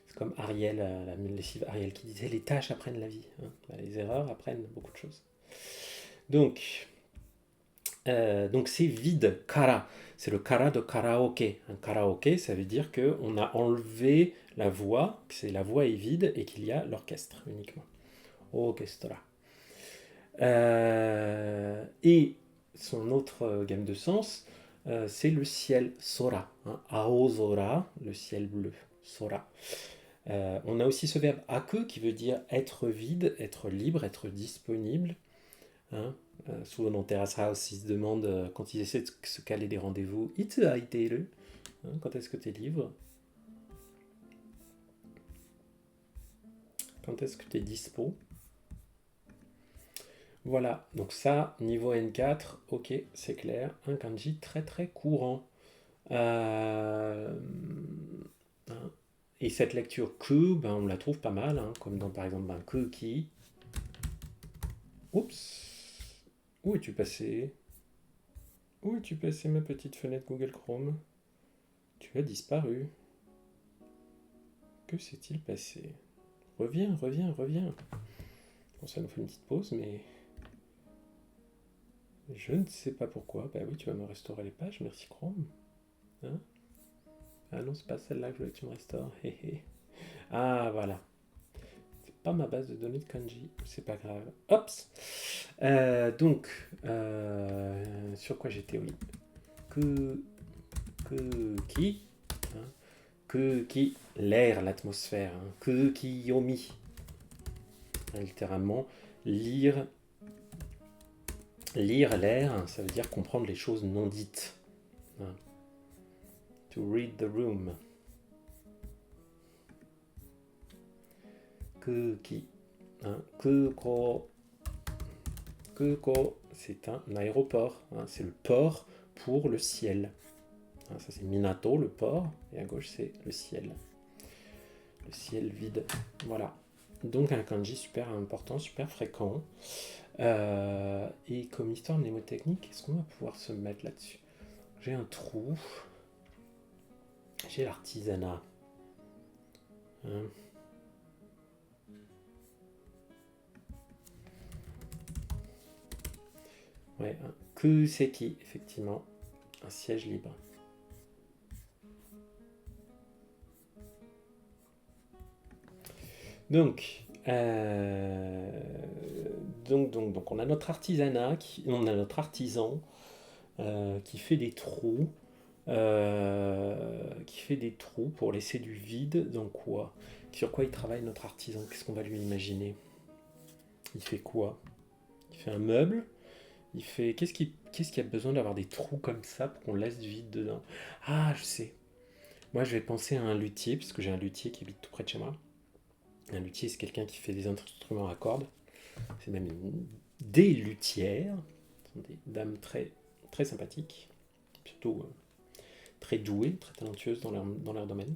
C'est comme Ariel, la lessive Ariel qui disait les tâches apprennent la vie. Hein. Bah, les erreurs apprennent beaucoup de choses. Donc c'est vide, kara. C'est le kara de karaoké. Un karaoké, ça veut dire qu'on a enlevé la voix, que la voix est vide et qu'il y a l'orchestre uniquement. Orchestra. Et son autre gamme de sens, c'est le ciel, sora. Hein, aozora, le ciel bleu, sora. On a aussi ce verbe aku qui veut dire être vide, être libre, être disponible. Hein. Souvent dans Terrace House, ils se demandent quand ils essaient de se caler des rendez-vous, Itsu aiteiru, hein, quand est-ce que tu es libre? Quand est-ce que tu es dispo? Voilà, donc ça, niveau N4, ok, c'est clair, un kanji très très courant. Euh, hein. Et cette lecture que, ben, on la trouve pas mal, hein, comme dans par exemple ben, que qui. Oups, où es-tu passé? Où es-tu passé ma petite fenêtre Google Chrome? Tu as disparu. Que s'est-il passé? Reviens, reviens, reviens. Bon, ça nous fait une petite pause, mais je ne sais pas pourquoi. Bah oui, tu vas me restaurer les pages, merci Chrome. Hein? Ah non, c'est pas celle-là que je voulais que tu me restaures. Ah, voilà. C'est pas ma base de données de kanji, c'est pas grave. Hops. Donc, sur quoi j'étais? Oui. Que, qui, hein, que qui, l'air, l'atmosphère. Hein, que qui yomi. Hein, littéralement, lire l'air, ça veut dire comprendre les choses non dites. Hein. To read the room. Kuki. Hein. Kuko, c'est un aéroport. Hein. C'est le port pour le ciel. Hein, ça c'est Minato, le port. Et à gauche c'est le ciel. Le ciel vide. Voilà. Donc un kanji super important, super fréquent. Et comme histoire mnémotechnique, est-ce qu'on va pouvoir se mettre là-dessus? J'ai un trou. J'ai l'artisanat. Hein. Ouais, un kuseki, effectivement. Un siège libre. Donc, on a notre artisanat, on a notre artisan qui fait des trous, pour laisser du vide dans quoi? Sur quoi il travaille notre artisan? Qu'est-ce qu'on va lui imaginer? Il fait quoi? Il fait un meuble? Il fait qu'est-ce qui a besoin d'avoir des trous comme ça pour qu'on laisse du vide dedans? Ah, je sais. Moi, je vais penser à un luthier parce que j'ai un luthier qui habite tout près de chez moi. Un luthier, c'est quelqu'un qui fait des instruments à cordes. C'est même des luthières. Ce sont des dames très, très sympathiques, plutôt très douées, très talentueuses dans leur domaine.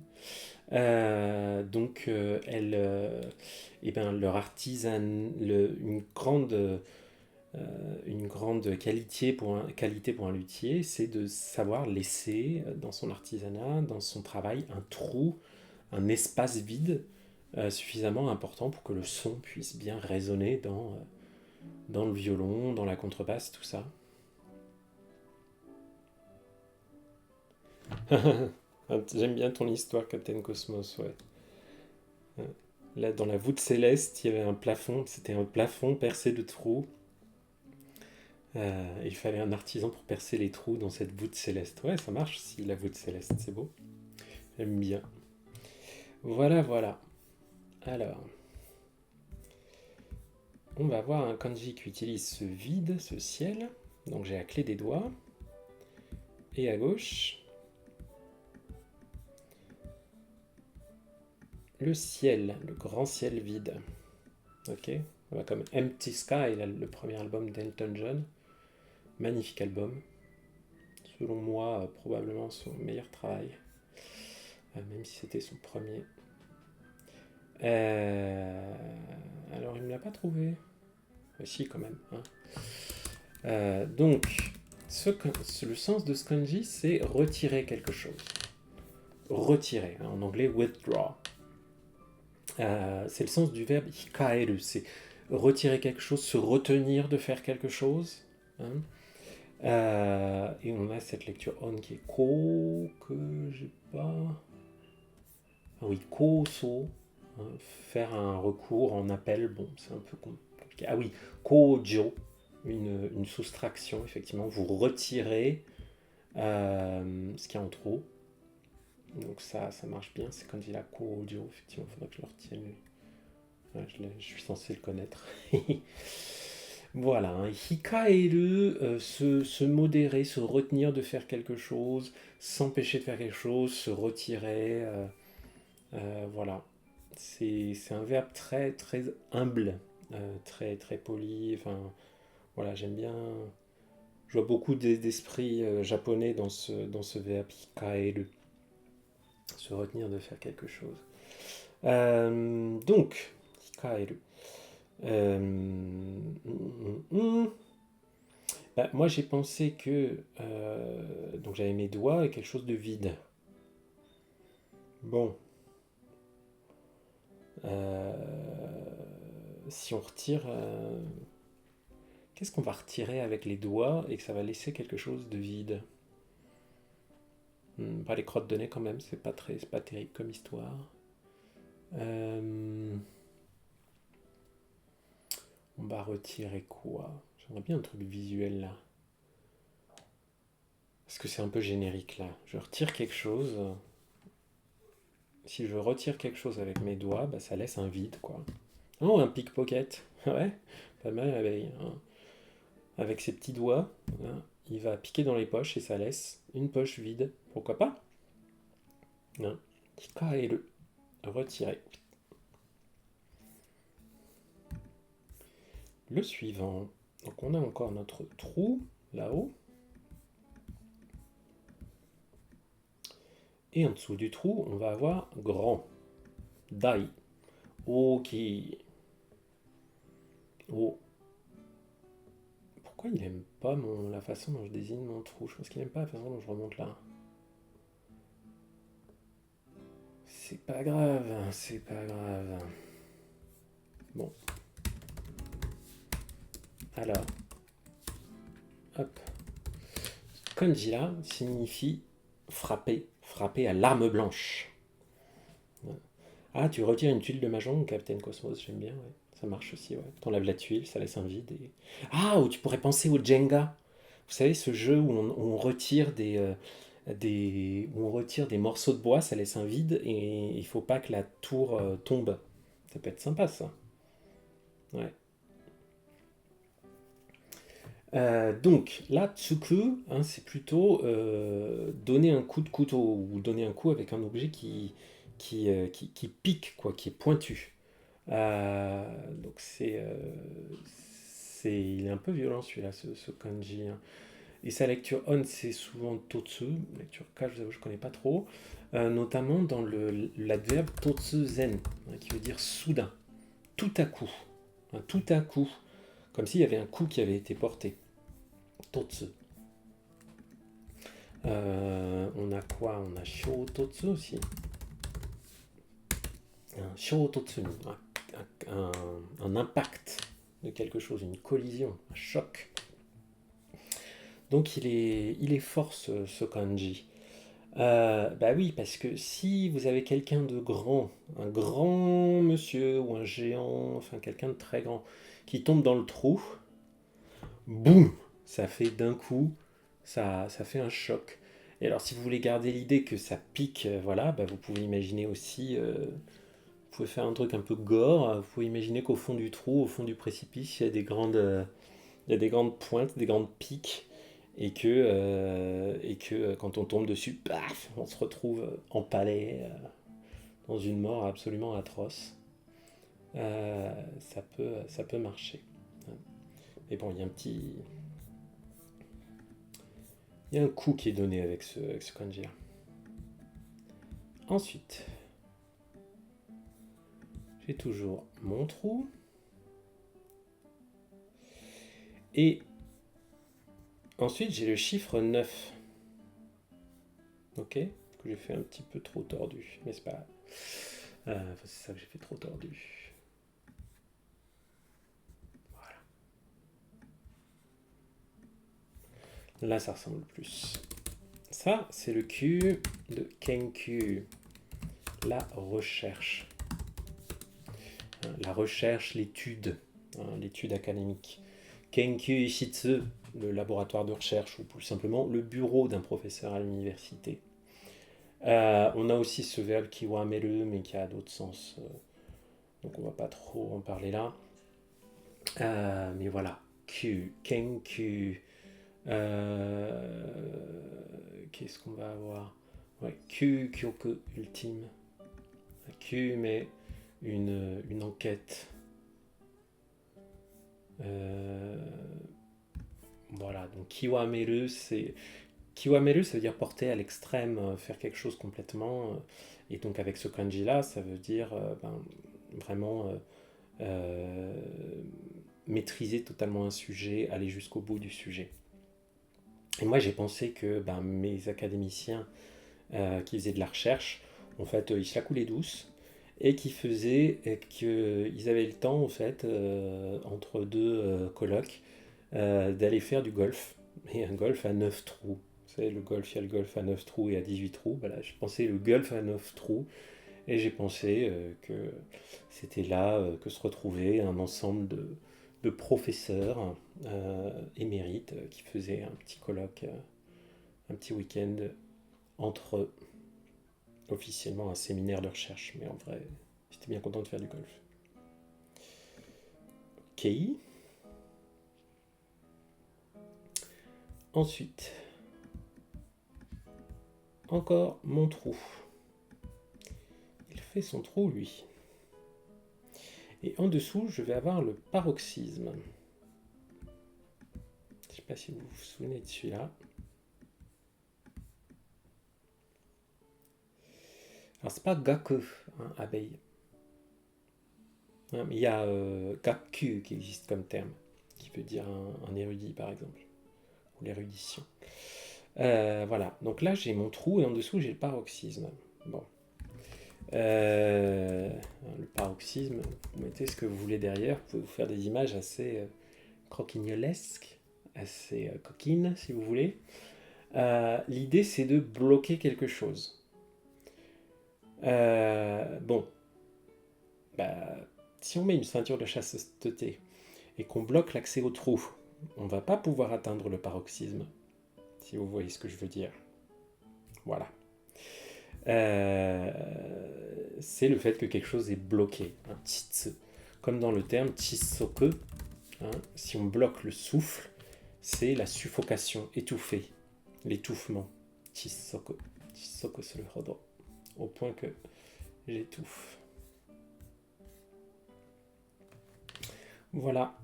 Leur artisan, une grande qualité pour un luthier, c'est de savoir laisser dans son artisanat, dans son travail, un trou, un espace vide suffisamment important pour que le son puisse bien résonner dans le violon, dans la contrebasse, tout ça. J'aime bien ton histoire, Captain Cosmos, ouais. Là, dans la voûte céleste, il y avait un plafond, c'était un plafond percé de trous. Il fallait un artisan pour percer les trous dans cette voûte céleste. Ouais, ça marche si la voûte céleste, c'est beau. J'aime bien. Voilà, voilà. Alors, on va voir un kanji qui utilise ce vide, ce ciel. Donc j'ai la clé des doigts. Et à gauche, Le ciel, le grand ciel vide. Ok, voilà, comme Empty Sky, le premier album d'Elton John. Magnifique album. Selon moi, probablement son meilleur travail. Même si c'était son premier. Alors, il ne me l'a pas trouvé. Si, quand même. Hein. Donc, le sens de Skonji, c'est retirer quelque chose. Retirer, hein, en anglais withdraw. C'est le sens du verbe hikaeru, c'est retirer quelque chose, se retenir de faire quelque chose. Hein. Et on a cette lecture on qui est ko, que j'ai pas. Ah oui, ko-so, hein, faire un recours en appel, bon, c'est un peu compliqué. Ah oui, ko-jo, une soustraction, effectivement, vous retirez ce qu'il y a en trop. Donc ça marche bien, c'est quand il a ko-jo, effectivement, il faudrait que je le retienne. Ouais, je suis censé le connaître. Voilà, hein. Hikaeru, se modérer, se retenir de faire quelque chose, s'empêcher de faire quelque chose, se retirer. Voilà. C'est un verbe très, très humble, très, très poli. Enfin, voilà, j'aime bien. Je vois beaucoup d'esprit japonais dans ce verbe hikaeru, se retenir de faire quelque chose. Donc, hikaeru. Bah, moi j'ai pensé que donc j'avais mes doigts et quelque chose de vide. Bon, si on retire, qu'est-ce qu'on va retirer avec les doigts et que ça va laisser quelque chose de vide? Pas les crottes de nez quand même, c'est pas terrible comme histoire. On va retirer quoi? J'aimerais bien un truc visuel là. Parce que c'est un peu générique là. Je retire quelque chose. Si je retire quelque chose avec mes doigts, bah, ça laisse un vide quoi. Oh, un pickpocket. Ouais, pas mal avec ses petits doigts. Hein, il va piquer dans les poches et ça laisse une poche vide. Pourquoi pas? Hein. Et le retirer. Le suivant. Donc on a encore notre trou là-haut. Et en dessous du trou, on va avoir grand. Dai. Ok. Oh. Pourquoi il aime pas la façon dont je désigne mon trou? Je pense qu'il aime pas la façon dont je remonte là. C'est pas grave, c'est pas grave. Bon. Alors. Hop. Kanji là signifie frapper. Frapper à l'arme blanche. Ah, tu retires une tuile de Mahjong, Captain Cosmos, j'aime bien, ouais. Ça marche aussi, ouais. T'enlèves la tuile, ça laisse un vide. Ah, ou tu pourrais penser au Jenga. Vous savez, ce jeu où on retire où on retire des morceaux de bois, ça laisse un vide et il faut pas que la tour tombe. Ça peut être sympa, ça. Ouais. Donc, là, tsuku, hein, c'est plutôt donner un coup de couteau ou donner un coup avec un objet qui pique, quoi, qui est pointu. Donc il est un peu violent celui-là, ce kanji. Hein. Et sa lecture on, c'est souvent totsu. Lecture ka, je vous avoue, je connais pas trop. Notamment dans l'adverbe totsu zen, hein, qui veut dire soudain, tout à coup. Hein, tout à coup. Comme s'il y avait un coup qui avait été porté. Totsu. On a quoi? On a shōtotsu aussi. Un shōtotsu, un impact de quelque chose, une collision, un choc. Donc il est fort ce kanji. Bah oui, parce que si vous avez quelqu'un de grand, un grand monsieur ou un géant, enfin quelqu'un de très grand, qui tombe dans le trou, boum, ça fait d'un coup, ça fait un choc. Et alors si vous voulez garder l'idée que ça pique, voilà, bah, vous pouvez imaginer aussi, vous pouvez faire un truc un peu gore, vous pouvez imaginer qu'au fond du trou, au fond du précipice, il y a des grandes pointes, des grandes piques, et que quand on tombe dessus, paf, on se retrouve empalé. dans une mort absolument atroce, ça peut marcher. Mais bon, il y a un coup qui est donné avec ce kanji-là. Ensuite, j'ai toujours mon trou. Et ensuite, j'ai le chiffre 9. Ok, que j'ai fait un petit peu trop tordu, mais c'est pas grave. C'est ça que j'ai fait trop tordu. Voilà. Là, ça ressemble plus. Ça, c'est le Q de Kenkyu, la recherche. La recherche, l'étude, l'étude académique. Kenkyu Ishitsu, le laboratoire de recherche, ou plus simplement le bureau d'un professeur à l'université. On a aussi ce verbe kiwameru, mais qui a d'autres sens, donc on va pas trop en parler là. Mais voilà, Kenkyu. Qu'est-ce qu'on va avoir? Ouais, Kyoku ultime. Q, mais une enquête. Voilà, donc Kiwameru, Kiwameru, ça veut dire porter à l'extrême, faire quelque chose complètement. Et donc avec ce kanji-là, ça veut dire vraiment maîtriser totalement un sujet, aller jusqu'au bout du sujet. Et moi, j'ai pensé que mes académiciens qui faisaient de la recherche, en fait, ils se la coulaient douce et qu'ils avaient le temps, en fait, entre deux colloques, d'aller faire du golf. Et un golf à 9 trous. Vous savez, le golf, il y a le golf à 9 trous et à 18 trous. Voilà, j'ai pensé le golf à 9 trous et j'ai pensé que c'était là que se retrouvait un ensemble de professeurs émérites qui faisaient un petit colloque, un petit week-end entre eux, officiellement un séminaire de recherche, mais en vrai, j'étais bien content de faire du golf. Ok. Ensuite, encore mon trou. Il fait son trou, lui. Et en dessous, je vais avoir le paroxysme. Je ne sais pas si vous vous souvenez de celui-là. Alors, c'est pas gaku, abeille. Mais il y a gaku qui existe comme terme, qui veut dire un érudit, par exemple, ou l'érudition. Voilà, donc là j'ai mon trou et en dessous j'ai le paroxysme. Bon. Le paroxysme, vous mettez ce que vous voulez derrière, vous pouvez vous faire des images assez croquignolesques, assez coquines si vous voulez. L'idée c'est de bloquer quelque chose. Bon, si on met une ceinture de chasteté et qu'on bloque l'accès au trou, on va pas pouvoir atteindre le paroxysme, si vous voyez ce que je veux dire. Voilà. C'est le fait que quelque chose est bloqué. Comme dans le terme chisoku, si on bloque le souffle, c'est la suffocation, étouffer, l'étouffement. Chisoku. Chisoku suru hodo. Au point que j'étouffe. Voilà.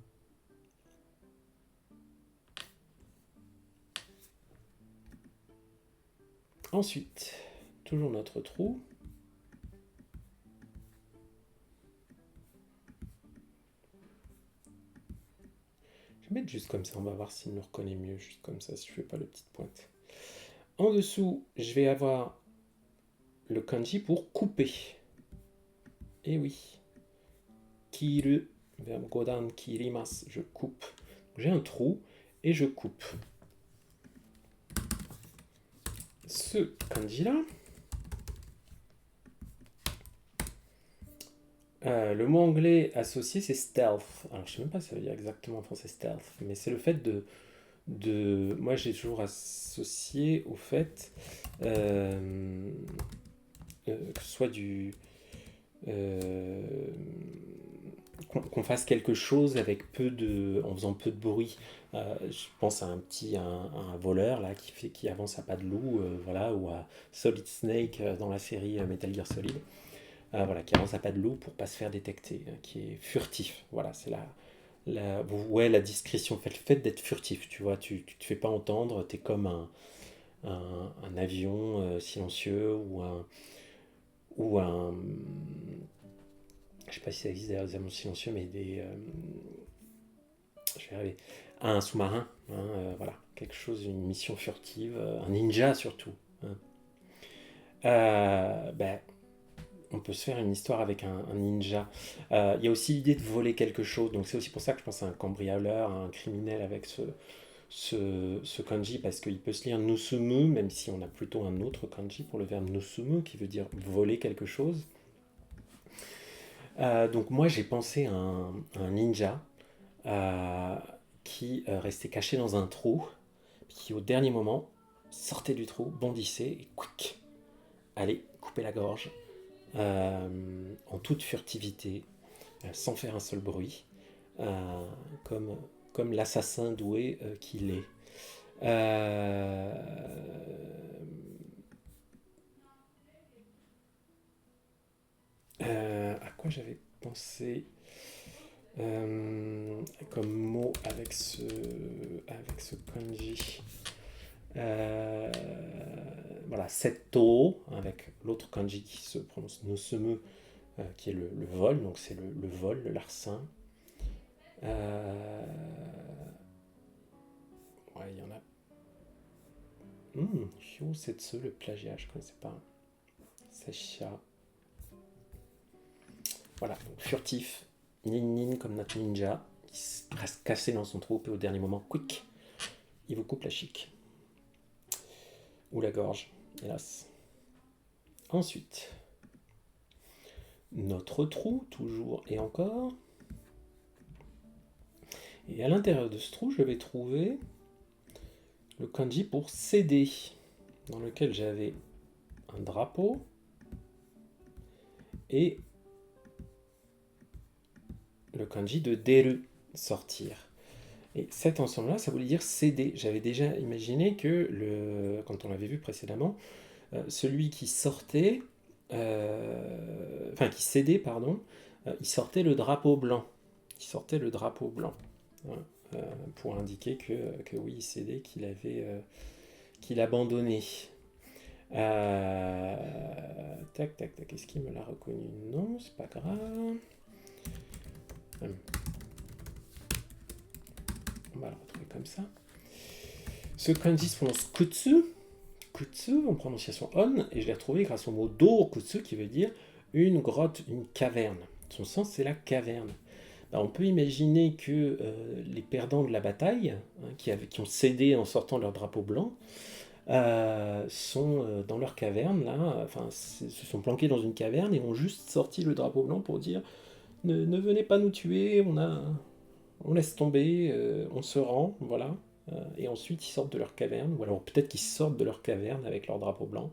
Ensuite, toujours notre trou. Je vais mettre juste comme ça, on va voir s'il nous reconnaît mieux, juste comme ça, si je fais pas le petite pointe. En dessous, je vais avoir le kanji pour couper. Et oui. Kiru, verbe godan kirimasu, je coupe. J'ai un trou et je coupe. Ce kanji-là, le mot anglais associé, c'est stealth. Alors, je sais même pas si ça veut dire exactement en français stealth, mais c'est le fait moi, j'ai toujours associé au fait que ce soit qu'on fasse quelque chose avec en faisant peu de bruit. Je pense à un voleur là qui avance à pas de loup, voilà, ou à Solid Snake dans la série Metal Gear Solid. voilà, qui avance à pas de loup pour pas se faire détecter, qui est furtif. Voilà, c'est la discrétion, le fait d'être furtif, tu vois, tu te fais pas entendre, tu es comme un avion silencieux ou un, je sais pas si ça existe d'ailleurs des avions silencieux, mais je vais arriver, un sous-marin, hein, voilà, quelque chose, une mission furtive, un ninja surtout. Hein. Ben, on peut se faire une histoire avec un ninja. Il y a aussi l'idée de voler quelque chose, donc c'est aussi pour ça que je pense à un cambrioleur, à un criminel avec ce kanji, parce qu'il peut se lire nusumu, même si on a plutôt un autre kanji pour le verbe nusumu, qui veut dire voler quelque chose. Donc moi j'ai pensé à un ninja euh, qui restait caché dans un trou, qui au dernier moment sortait du trou, bondissait et quick, allez, couper la gorge, en toute furtivité, sans faire un seul bruit, euh, comme, comme l'assassin doué qu'il est. Euh, à quoi j'avais pensé comme mot avec ce kanji. Euh, voilà, setto, avec l'autre kanji qui se prononce noseme, qui est le vol, donc c'est le vol, le larcin. Euh, ouais, il y en a. Hyosetsu, le plagiat, je ne connaissais pas. Sasha. Voilà, donc furtif, nin comme notre ninja, qui reste cassé dans son trou, et au dernier moment, quick, il vous coupe la chic. Ou la gorge, hélas. Ensuite, notre trou, toujours et encore. Et à l'intérieur de ce trou, je vais trouver le kanji pour céder, dans lequel j'avais un drapeau et le kanji de deru, sortir. Et cet ensemble-là, ça voulait dire céder. J'avais déjà imaginé que, quand on l'avait vu précédemment, celui qui sortait, qui cédait, pardon, il sortait le drapeau blanc. Il sortait le drapeau blanc. Hein, pour indiquer que oui, il cédait, qu'il abandonnait. Tac, tac, tac. Est-ce qu'il me l'a reconnu? Non, c'est pas grave. On va le retrouver comme ça. Ce kanji se prononce kutsu. Kutsu en prononciation on, et je l'ai retrouvé grâce au mot do-kutsu qui veut dire une grotte, une caverne. Son sens, c'est la caverne. On peut imaginer que les perdants de la bataille, hein, qui ont cédé en sortant leur drapeau blanc, sont dans leur caverne, là, se sont planqués dans une caverne et ont juste sorti le drapeau blanc pour dire ne venez pas nous tuer, on laisse tomber, on se rend, voilà. Et ensuite ils sortent de leur caverne, ou alors peut-être qu'ils sortent de leur caverne avec leur drapeau blanc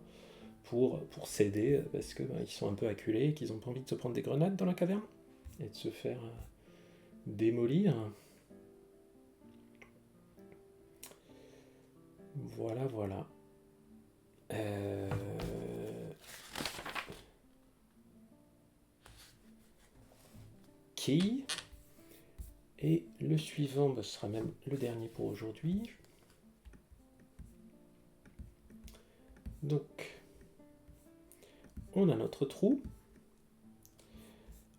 pour céder, parce que ils sont un peu acculés et qu'ils n'ont pas envie de se prendre des grenades dans la caverne et de se faire démolir. Voilà, voilà. Qui et le suivant, ce sera même le dernier pour aujourd'hui. Donc, on a notre trou.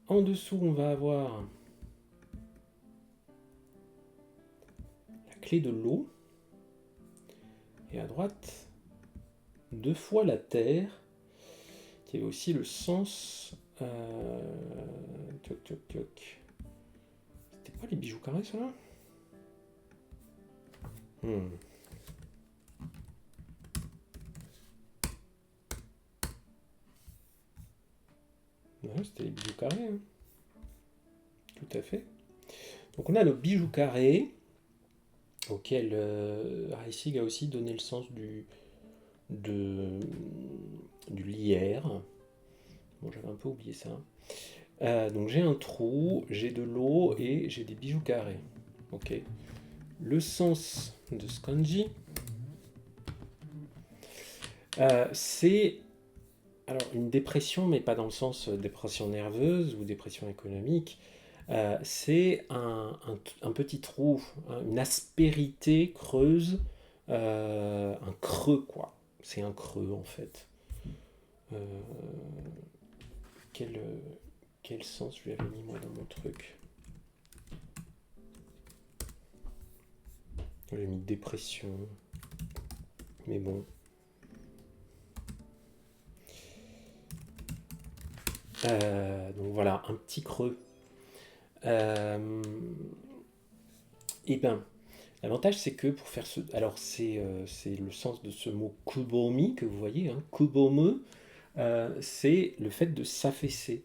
En dessous, on va avoir la clé de l'eau. Et à droite, 2 fois la terre, qui avait aussi le sens... C'était pas les bijoux carrés, ça là? Ouais, c'était les bijoux carrés. Hein. Tout à fait. Donc on a le bijou carré, auquel Reissig a aussi donné le sens du lierre. Bon, j'avais un peu oublié ça. Donc j'ai un trou, j'ai de l'eau et j'ai des bijoux carrés. Ok. Le sens de ce kanji, c'est alors, une dépression, mais pas dans le sens dépression nerveuse ou dépression économique, c'est un petit trou, hein, une aspérité creuse, un creux, quoi. C'est un creux, en fait. Euh, quel, euh, quel sens je lui avais mis, moi, dans mon truc? J'ai mis dépression, mais bon. Donc voilà, un petit creux. Euh, et ben, l'avantage c'est que pour faire ce... Alors c'est le sens de ce mot kubomi que vous voyez, hein, kubomu, c'est le fait de s'affaisser,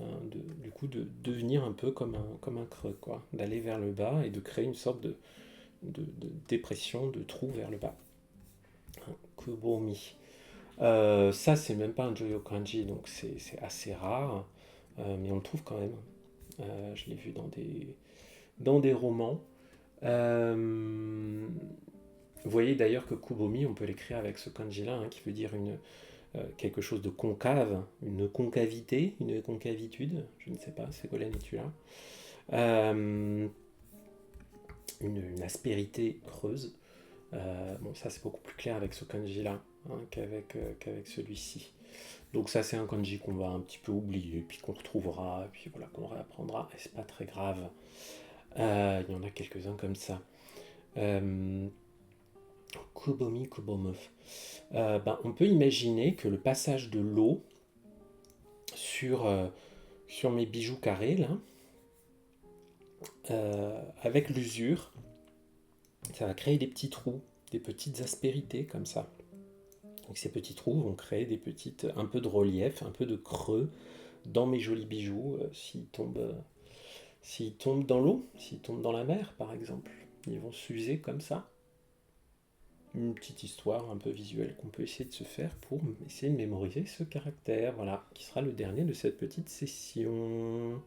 hein, du coup de devenir un peu comme un creux, quoi, d'aller vers le bas et de créer une sorte de dépression, de trou vers le bas. Hein, kubomi. Ça c'est même pas un Joyo Kanji, donc c'est assez rare, mais on le trouve quand même. Je l'ai vu dans des romans. Euh, Vous voyez d'ailleurs que Kubomi, on peut l'écrire avec ce kanji-là, hein, qui veut dire quelque chose de concave, une concavité, une concavitude, je ne sais pas, c'est quoi la nature là. Une aspérité creuse. Bon, ça c'est beaucoup plus clair avec ce kanji-là, hein, qu'avec celui-ci. Donc ça c'est un kanji qu'on va un petit peu oublier, puis qu'on retrouvera, et puis voilà, qu'on réapprendra, et c'est pas très grave. Il y en a quelques-uns comme ça. Euh, Kubomi, Kubomeuf. Ben, on peut imaginer que le passage de l'eau sur mes bijoux carrés, là, avec l'usure, ça va créer des petits trous, des petites aspérités comme ça. Donc ces petits trous vont créer un peu de relief, un peu de creux dans mes jolis bijoux s'ils tombent dans l'eau, s'ils tombent dans la mer par exemple. Ils vont s'user comme ça. Une petite histoire un peu visuelle qu'on peut essayer de se faire pour essayer de mémoriser ce caractère, voilà, qui sera le dernier de cette petite session.